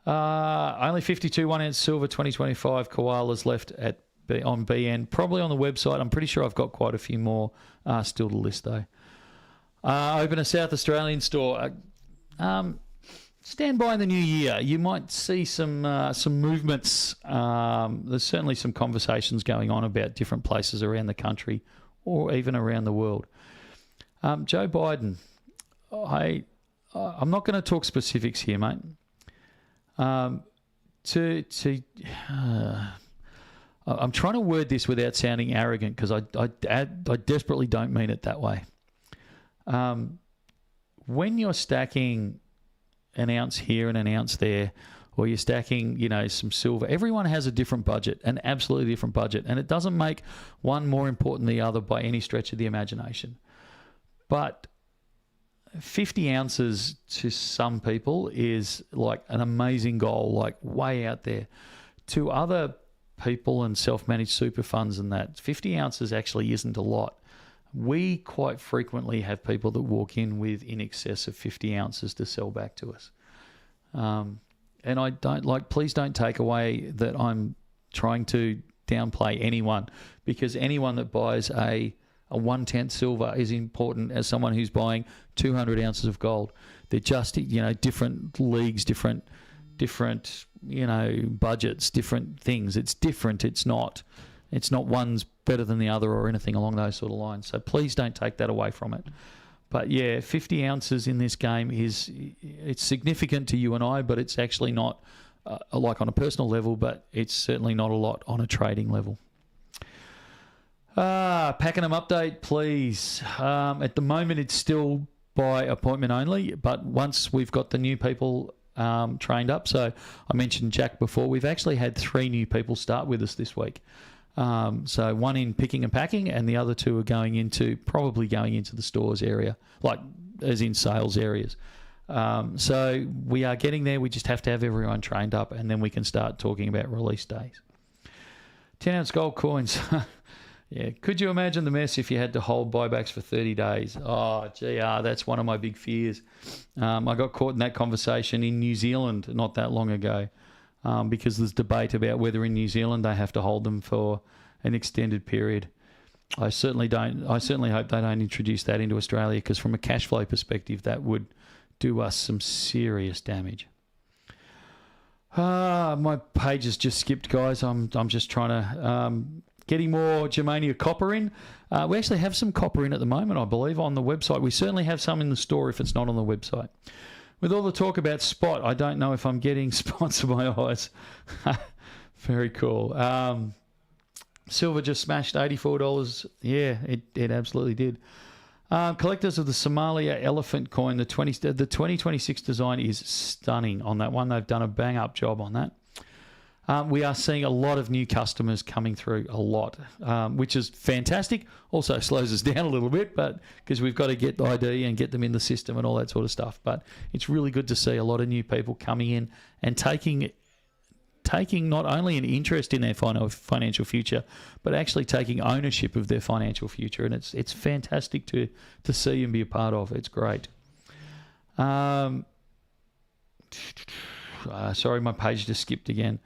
Only 52 1 ounce silver 2025 koalas left on BN. Probably on the website. I'm pretty sure I've got quite a few more still to list though. Open a South Australian store. Stand by in the new year. You might see some movements. There's certainly some conversations going on about different places around the country or even around the world. Joe Biden. I'm not going to talk specifics here, mate. I'm trying to word this without sounding arrogant because I desperately don't mean it that way. When you're stacking an ounce here and an ounce there, or you're stacking, some silver, everyone has a different budget, an absolutely different budget, and it doesn't make one more important than the other by any stretch of the imagination. But 50 ounces to some people is like an amazing goal, like way out there. To other people and self-managed super funds and that, 50 ounces actually isn't a lot. We quite frequently have people that walk in with in excess of 50 ounces to sell back to us. And I don't please don't take away that I'm trying to downplay anyone, because anyone that buys a 1/10 silver is important as someone who's buying 200 ounces of gold. They're just, different leagues, different, budgets, different things. It's different. It's not one's better than the other or anything along those sort of lines. So please don't take that away from it. But yeah, 50 ounces in this game it's significant to you and I, but it's actually not like on a personal level, but it's certainly not a lot on a trading level. Pakenham update, please. At the moment, it's still by appointment only, but once we've got the new people trained up, so I mentioned Jack before, we've actually had 3 new people start with us this week. So one in picking and packing, and the other 2 are probably going into the stores area, like as in sales areas. So we are getting there. We just have to have everyone trained up, and then we can start talking about release days. 10 ounce gold coins. Yeah. Could you imagine the mess if you had to hold buybacks for 30 days? Oh, GR, that's one of my big fears. I got caught in that conversation in New Zealand not that long ago because there's debate about whether in New Zealand they have to hold them for an extended period. I certainly hope they don't introduce that into Australia because from a cash flow perspective, that would do us some serious damage. My page has just skipped, guys. I'm just trying to getting more Germania copper in. We actually have some copper in at the moment, I believe, on the website. We certainly have some in the store if it's not on the website. With all the talk about spot, I don't know if I'm getting sponsored by eyes. Very cool. Silver just smashed $84. Yeah, it absolutely did. Collectors of the Somalia elephant coin, the 2026 design is stunning on that one. They've done a bang-up job on that. We are seeing a lot of new customers coming through, a lot, which is fantastic. Also slows us down a little bit, but because we've got to get the ID and get them in the system and all that sort of stuff. But it's really good to see a lot of new people coming in and taking not only an interest in their financial future, but actually taking ownership of their financial future. And it's fantastic to see and be a part of. It's great. Sorry, my page just skipped again.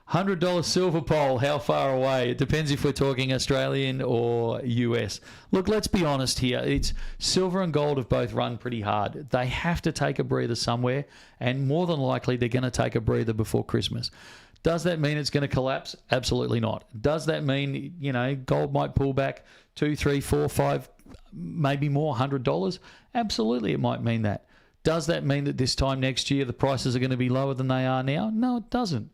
$100 silver pole, how far away? It depends if we're talking Australian or US. Look, let's be honest here. It's silver and gold have both run pretty hard. They have to take a breather somewhere, and more than likely they're going to take a breather before Christmas. Does that mean it's going to collapse? Absolutely not. Does that mean, gold might pull back 2, 3, 4, 5, maybe more, $100? Absolutely, it might mean that. Does that mean that this time next year the prices are going to be lower than they are now? No, it doesn't.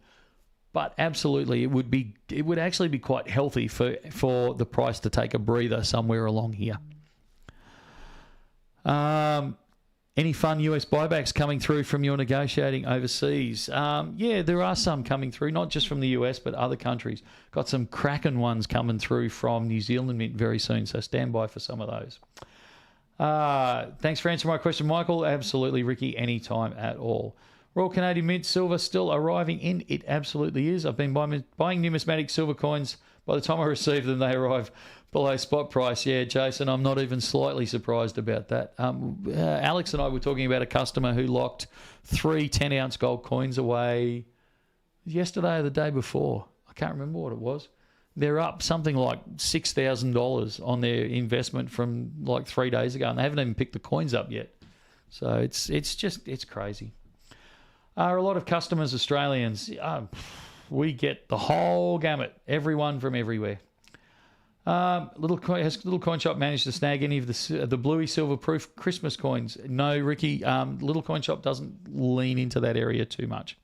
But absolutely, it would actually be quite healthy for the price to take a breather somewhere along here. Any fun US buybacks coming through from your negotiating overseas? Yeah, there are some coming through, not just from the US, but other countries. Got some cracking ones coming through from New Zealand Mint very soon, so stand by for some of those. Thanks for answering my question, Michael. Absolutely, Ricky, anytime at all. Royal Canadian Mint silver still arriving in. It absolutely is. I've been buying numismatic silver coins. By the time I receive them, they arrive below spot price. Yeah, Jason, I'm not even slightly surprised about that. Alex and I were talking about a customer who locked 3 10-ounce gold coins away yesterday or the day before. I can't remember what it was. They're up something like $6,000 on their investment from like 3 days ago, and they haven't even picked the coins up yet. So it's crazy. Are a lot of customers Australians? We get the whole gamut, everyone from everywhere. Has Little Coin Shop managed to snag any of the bluey silver proof Christmas coins? No, Ricky. Little Coin Shop doesn't lean into that area too much.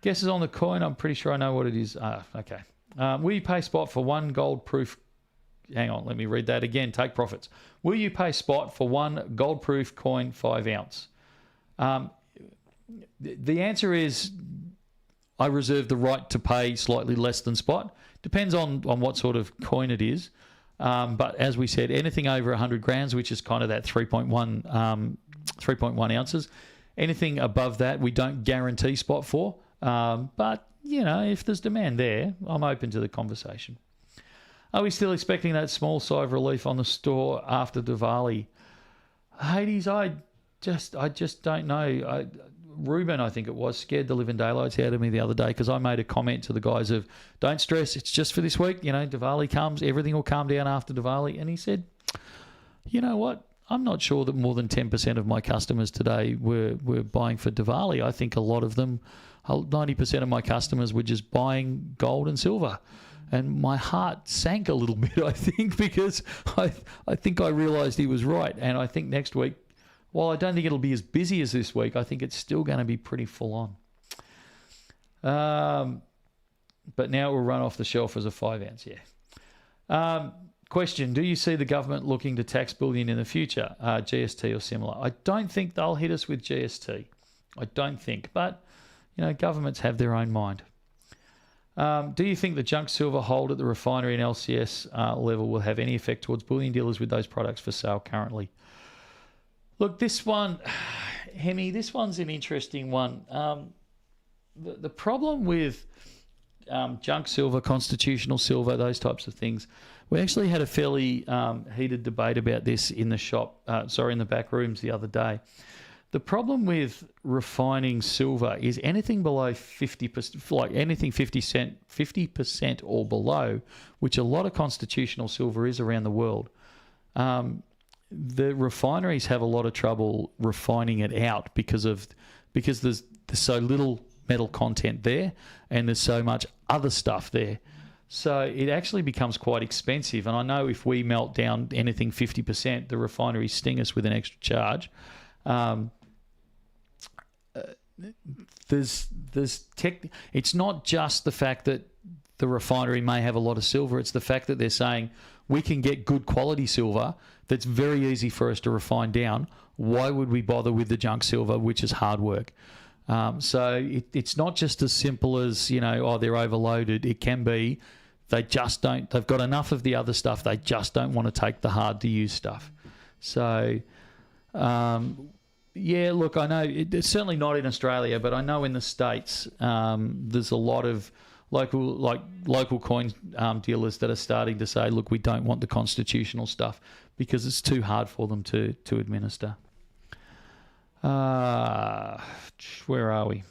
Guesses on the coin? I'm pretty sure I know what it is. Okay. Will you pay spot for one gold proof? Hang on, let me read that again. Take profits. Will you pay spot for one gold proof coin 5 ounce? The answer is I reserve the right to pay slightly less than spot. Depends on what sort of coin it is. But as we said, anything over 100 grams, which is kind of that 3.1 ounces, anything above that we don't guarantee spot for. But, if there's demand there, I'm open to the conversation. Are we still expecting that small sigh of relief on the store after Diwali? Hades, I just don't know. Ruben, I think it was, scared the living daylights out of me the other day because I made a comment to the guys of, don't stress, it's just for this week. Diwali comes, everything will calm down after Diwali. And he said, you know what? I'm not sure that more than 10% of my customers today were buying for Diwali. I think a lot of them, 90% of my customers were just buying gold and silver. And my heart sank a little bit, I think, because I think I realised he was right. And I think next week, while I don't think it'll be as busy as this week, I think it's still going to be pretty full on. But now it will run off the shelf as a 5 ounce, yeah. Question, do you see the government looking to tax bullion in the future, GST or similar? I don't think they'll hit us with GST. I don't think. But, governments have their own mind. Do you think the junk silver hold at the refinery and LCS level will have any effect towards bullion dealers with those products for sale currently? Look, this one, Hemi, this one's an interesting one. The problem with junk silver, constitutional silver, those types of things, We actually had a fairly heated debate about this in the shop, in the back rooms the other day. The problem with refining silver is anything below 50%, like anything 50% or below, which a lot of constitutional silver is around the world. The refineries have a lot of trouble refining it out because there's so little metal content there and there's so much other stuff there. So it actually becomes quite expensive. And I know if we melt down anything 50%, the refineries sting us with an extra charge. It's not just the fact that the refinery may have a lot of silver. It's the fact that they're saying we can get good quality silver that's very easy for us to refine down. Why would we bother with the junk silver, which is hard work? So it's not just as simple as, they're overloaded. It can be they just don't, they've got enough of the other stuff. They just don't want to take the hard to use stuff. So, yeah, look, I know it's certainly not in Australia, but I know in the States there's a lot of local coin dealers that are starting to say, look, we don't want the constitutional stuff because it's too hard for them to administer. Where are we?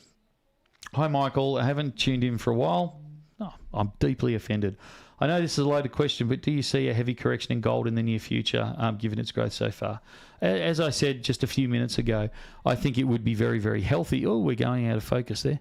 Hi, Michael. I haven't tuned in for a while. No, I'm deeply offended. I know this is a loaded question, but do you see a heavy correction in gold in the near future, given its growth so far? As I said just a few minutes ago, I think it would be very, very healthy. Oh, we're going out of focus there.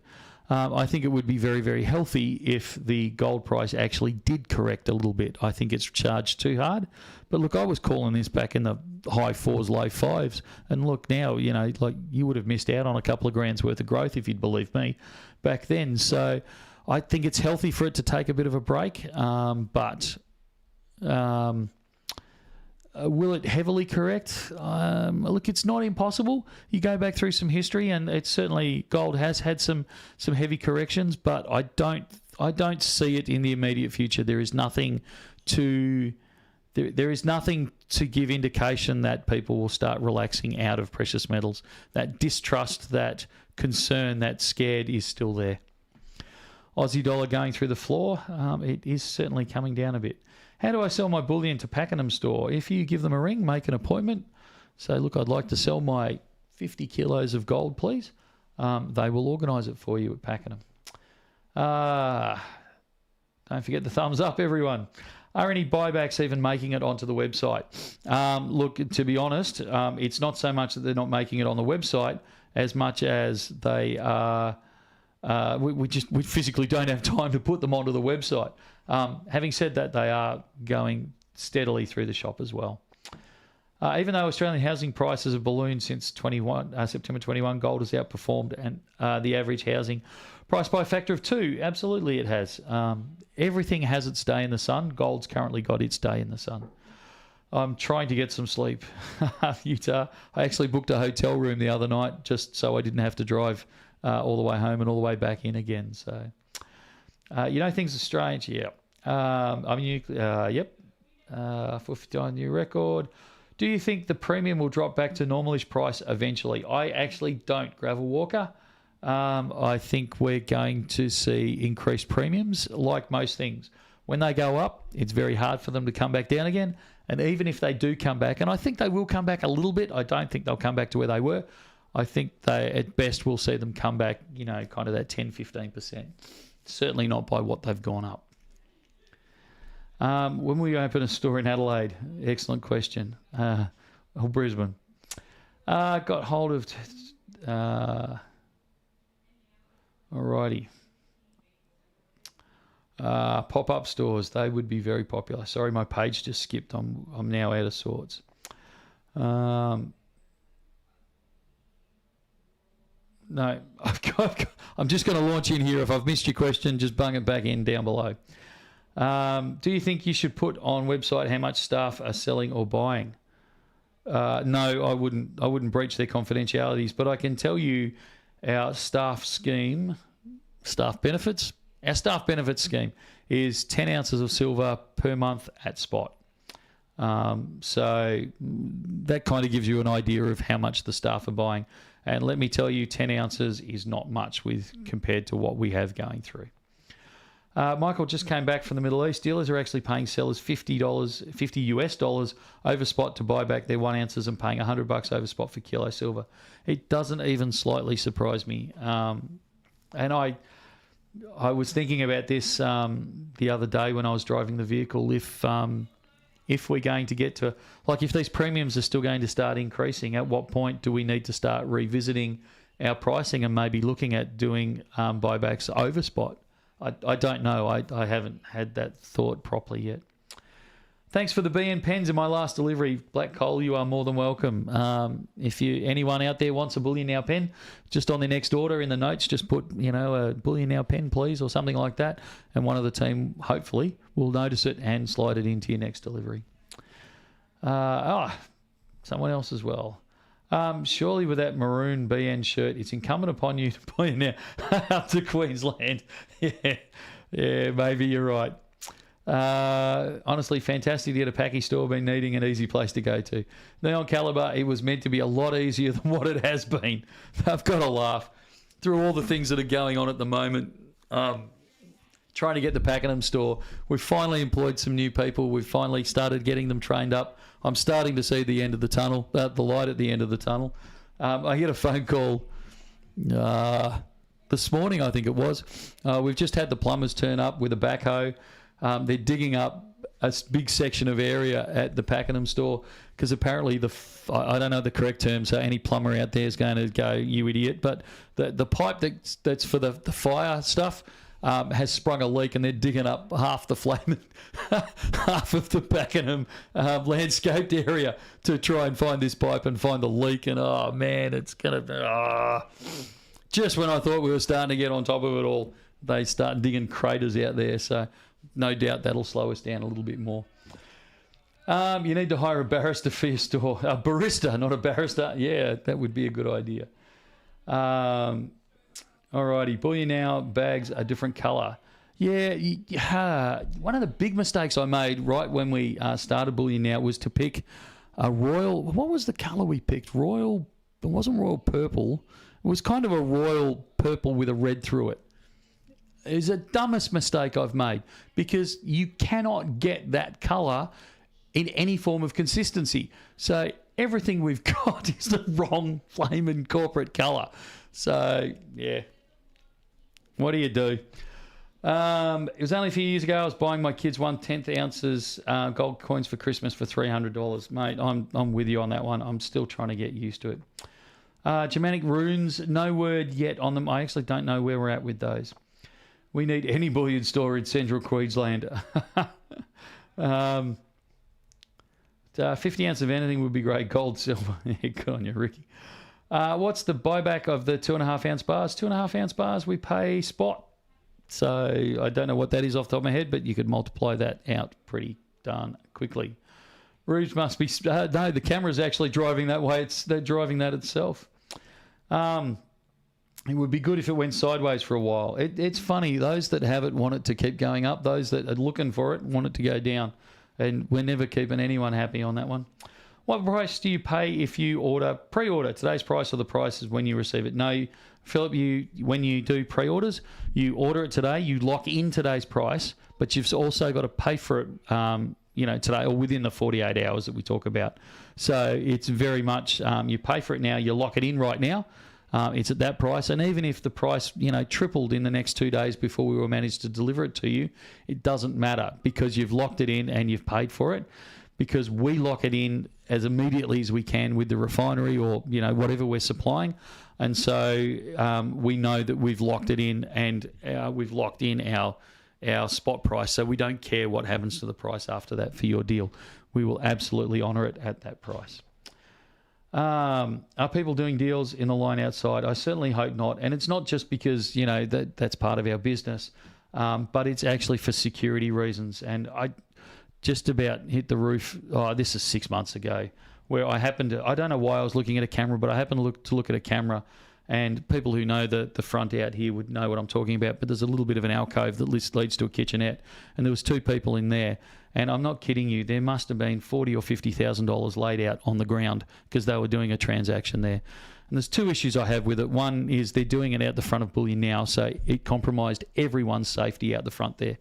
I think it would be very, very healthy if the gold price actually did correct a little bit. I think it's charged too hard. But look, I was calling this back in the high 4s, low 5s. And look now, you would have missed out on a couple of grand's worth of growth if you'd believed me back then. So I think it's healthy for it to take a bit of a break. But will it heavily correct? Look, it's not impossible. You go back through some history, and it's certainly gold has had some heavy corrections, but I don't see it in the immediate future. There is nothing to give indication that people will start relaxing out of precious metals. That distrust, that concern, that scared is still there. Aussie dollar going through the floor. It is certainly coming down a bit. How do I sell my bullion to Pakenham store? If you give them a ring, make an appointment. Say, look, I'd like to sell my 50 kilos of gold, please. They will organise it for you at Pakenham. Don't forget the thumbs up, everyone. Are any buybacks even making it onto the website? Look, to be honest, it's not so much that they're not making it on the website as much as they are... we physically don't have time to put them onto the website. Having said that, they are going steadily through the shop as well. Even though Australian housing prices have ballooned since September 21, gold has outperformed and the average housing price by a factor of 2. Absolutely it has. Everything has its day in the sun. Gold's currently got its day in the sun. I'm trying to get some sleep. Utah. I actually booked a hotel room the other night just so I didn't have to drive all the way home and all the way back in again. So, things are strange. Yeah. Yep. 49 new record. Do you think the premium will drop back to normalish price eventually? I actually don't, Gravel Walker. I think we're going to see increased premiums like most things. When they go up, it's very hard for them to come back down again. And even if they do come back, and I think they will come back a little bit, I don't think they'll come back to where they were. I think they, at best, will see them come back, kind of that 10, 15%. Certainly not by what they've gone up. When will you open a store in Adelaide? Excellent question. Or Brisbane. Got hold of... alrighty. Pop-up stores, they would be very popular. Sorry, my page just skipped. I'm now out of sorts. No, I'm just going to launch in here. If I've missed your question, just bung it back in down below. Do you think you should put on website how much staff are selling or buying? No, I wouldn't. I wouldn't breach their confidentialities, but I can tell you our staff benefits scheme is 10 ounces of silver per month at spot. So that kind of gives you an idea of how much the staff are buying. And let me tell you, 10 ounces is not much compared to what we have going through. Michael just came back from the Middle East. Dealers are actually paying sellers $50 US over spot to buy back their 1 ounces and paying $100 over spot for kilo silver. It doesn't even slightly surprise me. And I was thinking about this the other day when I was driving the vehicle. If we're going to get to, like, if these premiums are still going to start increasing, at what point do we need to start revisiting our pricing and maybe looking at doing buybacks over spot? I don't know. I haven't had that thought properly yet. Thanks for the BN pens in my last delivery. Black Coal, you are more than welcome. If anyone out there wants a Bullion Now pen, just on their next order in the notes, just put, a Bullion Now pen, please, or something like that. And one of the team, hopefully, will notice it and slide it into your next delivery. Someone else as well. Surely with that maroon BN shirt, it's incumbent upon you to point now up to Queensland. Yeah, maybe you're right. Honestly, fantastic to get a packy store. Been needing an easy place to go to. Neon Caliber, it was meant to be a lot easier than what it has been. I've got to laugh through all the things that are going on at the moment. Trying to get the Pakenham store. We've finally employed some new people. We've finally started getting them trained up. I'm starting to see the end of the tunnel, the light at the end of the tunnel. I get a phone call this morning, I think it was. We've just had the plumbers turn up with a backhoe. They're digging up a big section of area at the Pakenham store because apparently I don't know the correct term, so any plumber out there is going to go, you idiot. But the pipe that's for the fire stuff has sprung a leak, and they're digging up half the flame, half of the Pakenham landscaped area to try and find this pipe and find the leak. And oh man, it's gonna just when I thought we were starting to get on top of it all, they start digging craters out there. So no doubt that'll slow us down a little bit more. You need to hire a barrister for your store. A barista, not a barrister. Yeah, that would be a good idea. Alrighty, Bullion Now bags a different colour. Yeah, one of the big mistakes I made right when we started Bullion Now was to pick a royal. What was the colour we picked? Royal. It wasn't royal purple. It was kind of a royal purple with a red through it. It's the dumbest mistake I've made because you cannot get that colour in any form of consistency. So everything we've got is the wrong flaming corporate colour. So, yeah. What do you do? It was only a few years ago I was buying my kids 1/10 ounces gold coins for Christmas for $300. Mate, I'm with you on that one. I'm still trying to get used to it. Germanic runes, no word yet on them. I actually don't know where we're at with those. We need any bullion store in central Queensland. 50 ounce of anything would be great. Gold, silver. Yeah, good on you, Ricky. What's the buyback of the 2.5 ounce bars? 2.5 ounce bars, we pay spot. So I don't know what that is off the top of my head, but you could multiply that out pretty darn quickly. Rubes must be... no, the camera's actually driving that way. They're driving that itself. It would be good if it went sideways for a while. It's funny. Those that have it want it to keep going up. Those that are looking for it want it to go down. And we're never keeping anyone happy on that one. What price do you pay if you pre-order? Today's price or the price is when you receive it? No, Philip, when you do pre-orders, you order it today, you lock in today's price, but you've also got to pay for it today or within the 48 hours that we talk about. So it's very much you pay for it now, you lock it in right now. It's at that price, and even if the price tripled in the next 2 days before we were managed to deliver it to you, it doesn't matter because you've locked it in and you've paid for it. Because we lock it in as immediately as we can with the refinery or whatever we're supplying, and so we know that we've locked it in and we've locked in our spot price. So we don't care what happens to the price after that for your deal. We will absolutely honour it at that price. Are people doing deals in the line outside? I certainly hope not, and it's not just because that's part of our business, but it's actually for security reasons. And I just about hit the roof. This is 6 months ago, where I don't know why I was looking at a camera, but I happened to look at a camera, and people who know the front out here would know what I'm talking about. But there's a little bit of an alcove that leads to a kitchenette, and there was two people in there, And I'm not kidding you, there must have been $40,000 or $50,000 laid out on the ground because they were doing a transaction there. And there's two issues I have with it. One is they're doing it out the front of Bullion Now, so it compromised everyone's safety out the front there.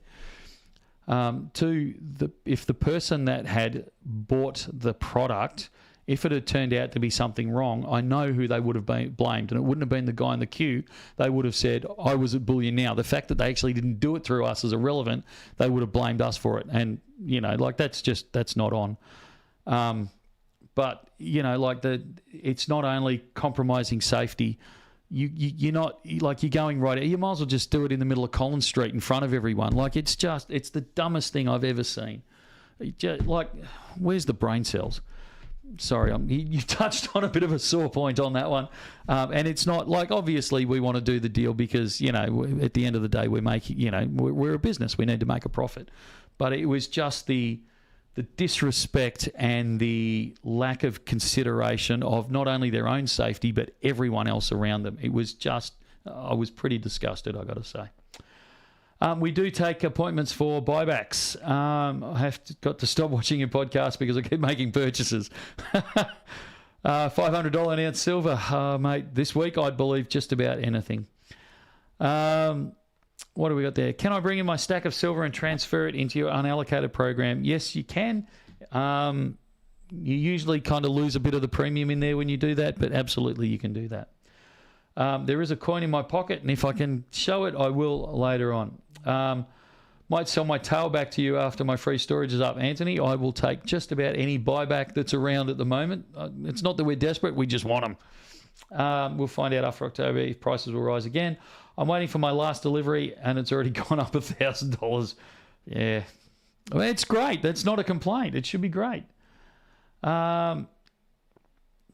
Two, if the person that had bought the product, if it had turned out to be something wrong, I know who they would have been blamed, and it wouldn't have been the guy in the queue. They would have said, I was at Bullion Now. The fact that they actually didn't do it through us is irrelevant. They would have blamed us for it. And, that's not on. But, it's not only compromising safety. You're not, you're going right. You might as well just do it in the middle of Collins Street in front of everyone. It's the dumbest thing I've ever seen. Where's the brain cells? Sorry, you touched on a bit of a sore point on that one. And it's not obviously we want to do the deal because, at the end of the day, we're making, we're a business. We need to make a profit. But it was just the disrespect and the lack of consideration of not only their own safety, but everyone else around them. It was just, I was pretty disgusted, I got to say. We do take appointments for buybacks. I got to stop watching your podcast because I keep making purchases. $500 an ounce silver, mate. This week, I'd believe just about anything. What do we got there? Can I bring in my stack of silver and transfer it into your unallocated program? Yes, you can. You usually kind of lose a bit of the premium in there when you do that, but absolutely you can do that. There is a coin in my pocket, and if I can show it, I will later on. Might sell my tail back to you after my free storage is up, Anthony. I will take just about any buyback that's around at the moment. It's not that we're desperate, we just want them. We'll find out after October if prices will rise again. I'm waiting for my last delivery, and it's already gone up $1,000. Yeah. Well, it's great. That's not a complaint. It should be great. Where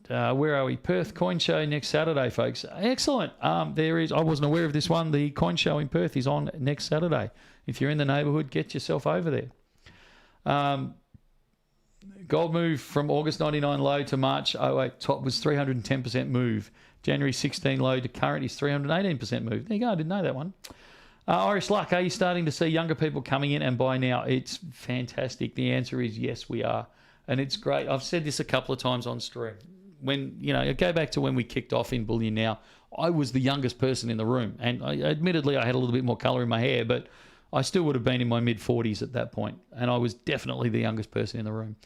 are we? Perth Coin Show next Saturday, folks. Excellent. There is. I wasn't aware of this one. The Coin Show in Perth is on next Saturday. If you're in the neighbourhood, get yourself over there. Gold move from August 99 low to March 08 top was 310% move. January 16 low to current is 318% move. There you go. I didn't know that one. Irish Luck, are you starting to see younger people coming in and buy now? It's fantastic. The answer is yes, we are. And it's great. I've said this a couple of times on stream. When, go back to when we kicked off in Bullion Now, I was the youngest person in the room. And admittedly, I had a little bit more colour in my hair, but I still would have been in my mid-40s at that point. And I was definitely the youngest person in the room.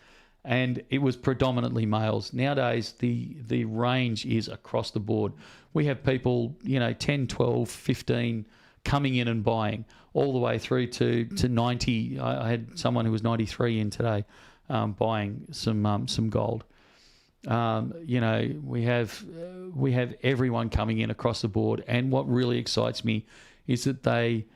And it was predominantly males. Nowadays, the range is across the board. We have people, 10, 12, 15 coming in and buying all the way through to 90. I had someone who was 93 in today buying some gold. We have everyone coming in across the board. And what really excites me is that they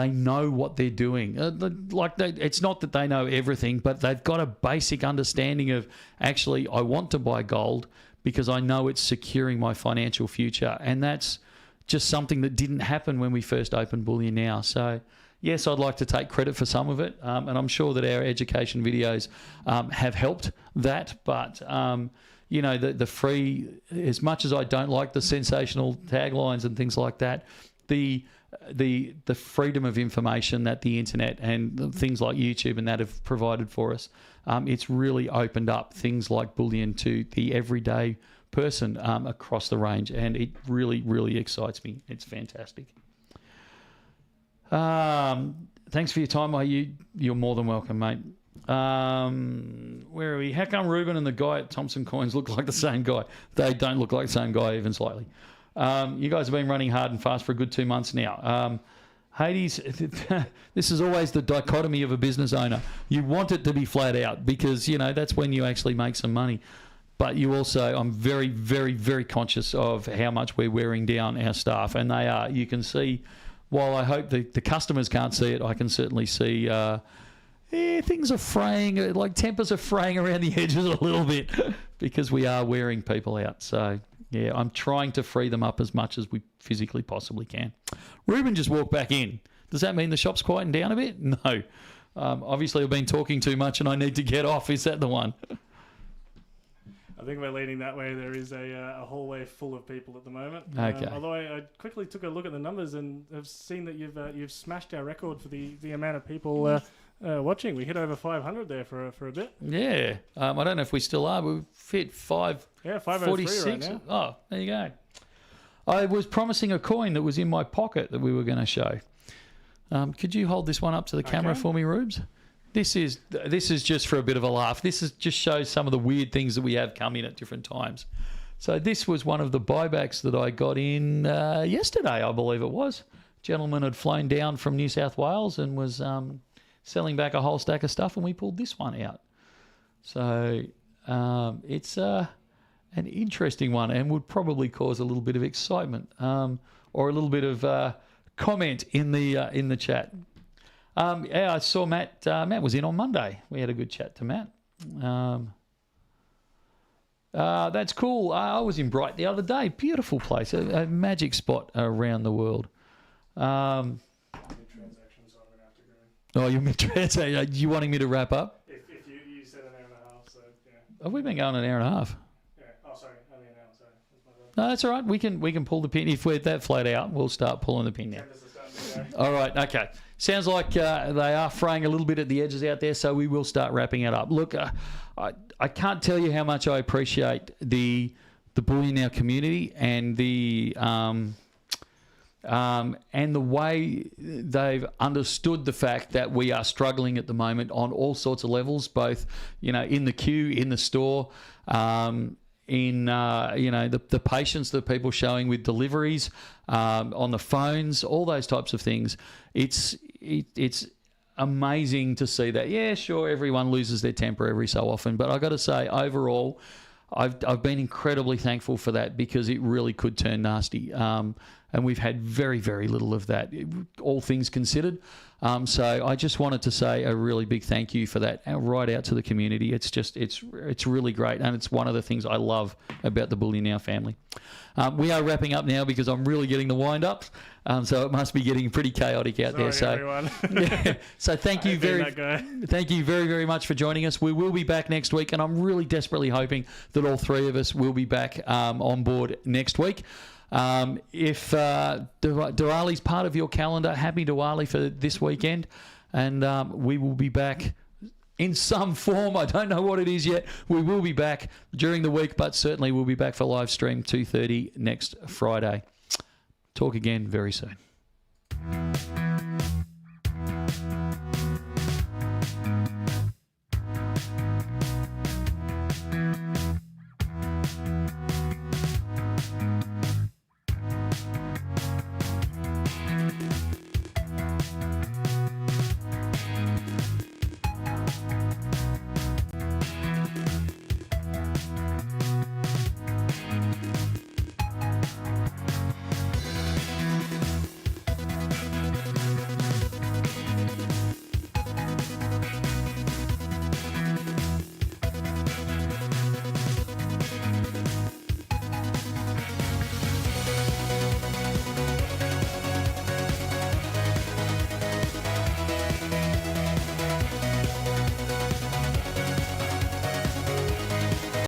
know what they're doing. It's not that they know everything, but they've got a basic understanding of, actually, I want to buy gold because I know it's securing my financial future. And that's just something that didn't happen when we first opened Bullion Now. So, yes, I'd like to take credit for some of it. And I'm sure that our education videos have helped that. But, the free, as much as I don't like the sensational taglines and things like that, the freedom of information that the internet and things like YouTube and that have provided for us, it's really opened up things like bullion to the everyday person across the range, and it really, really excites me. It's fantastic. Thanks for your time. You're more than welcome, mate. Where are we? How come Ruben and the guy at Thompson Coins look like the same guy? They don't look like the same guy even slightly. You guys have been running hard and fast for a good 2 months now. Hades, this is always the dichotomy of a business owner. You want it to be flat out because, that's when you actually make some money. But you also, I'm very, very, very conscious of how much we're wearing down our staff. And they are. You can see, while I hope the customers can't see it, I can certainly see things are fraying, like tempers are fraying around the edges a little bit because we are wearing people out. So, yeah, I'm trying to free them up as much as we physically possibly can. Ruben just walked back in. Does that mean the shop's quieting down a bit? No. Obviously, I've been talking too much and I need to get off. Is that the one? I think we're leaning that way. There is a hallway full of people at the moment. Okay. Although I quickly took a look at the numbers and have seen that you've smashed our record for the amount of people watching. We hit over 500 there for a bit. Yeah. I don't know if we still are. We've hit 546. Right now. Oh, there you go. I was promising a coin that was in my pocket that we were going to show. Could you hold this one up to the camera for me, Rubes? This is just for a bit of a laugh. Just shows some of the weird things that we have come in at different times. So this was one of the buybacks that I got in yesterday, I believe it was. Gentleman had flown down from New South Wales and was selling back a whole stack of stuff, and we pulled this one out. So it's an interesting one and would probably cause a little bit of excitement or a little bit of comment in the chat. Yeah, I saw Matt. Matt was in on Monday. We had a good chat to Matt. That's cool. I was in Bright the other day. Beautiful place, a magic spot around the world. Mid-transaction, so I'm going to have to go. Oh, you're mid-transaction. You wanting me to wrap up? If you said an hour and a half, so yeah. Have we been going an hour and a half? Yeah. Oh, sorry, only an hour. Sorry, that's my bad. No, that's all right. We can pull the pin. If we're that flat out, we'll start pulling the pin now. All right, okay. Sounds like they are fraying a little bit at the edges out there, so we will start wrapping it up. Look, I can't tell you how much I appreciate the Bullion Now community and the way they've understood the fact that we are struggling at the moment on all sorts of levels, both in the queue, in the store. The patience that people showing with deliveries, on the phones, all those types of things. It's amazing to see that. Yeah, sure, everyone loses their temper every so often, but I got to say, overall, I've been incredibly thankful for that, because it really could turn nasty. And we've had very, very little of that, all things considered. So I just wanted to say a really big thank you for that, right out to the community. It's really great, and it's one of the things I love about the Bullion Now family. We are wrapping up now because I'm really getting the wind up, so it must be getting pretty chaotic out there. So, everyone. So thank you very, very much for joining us. We will be back next week, and I'm really desperately hoping that all three of us will be back on board next week. If Diwali's part of your calendar, happy Diwali for this weekend, and we will be back in some form. I don't know what it is yet. We will be back during the week, but certainly we'll be back for live stream 2:30 next Friday. Talk again very soon.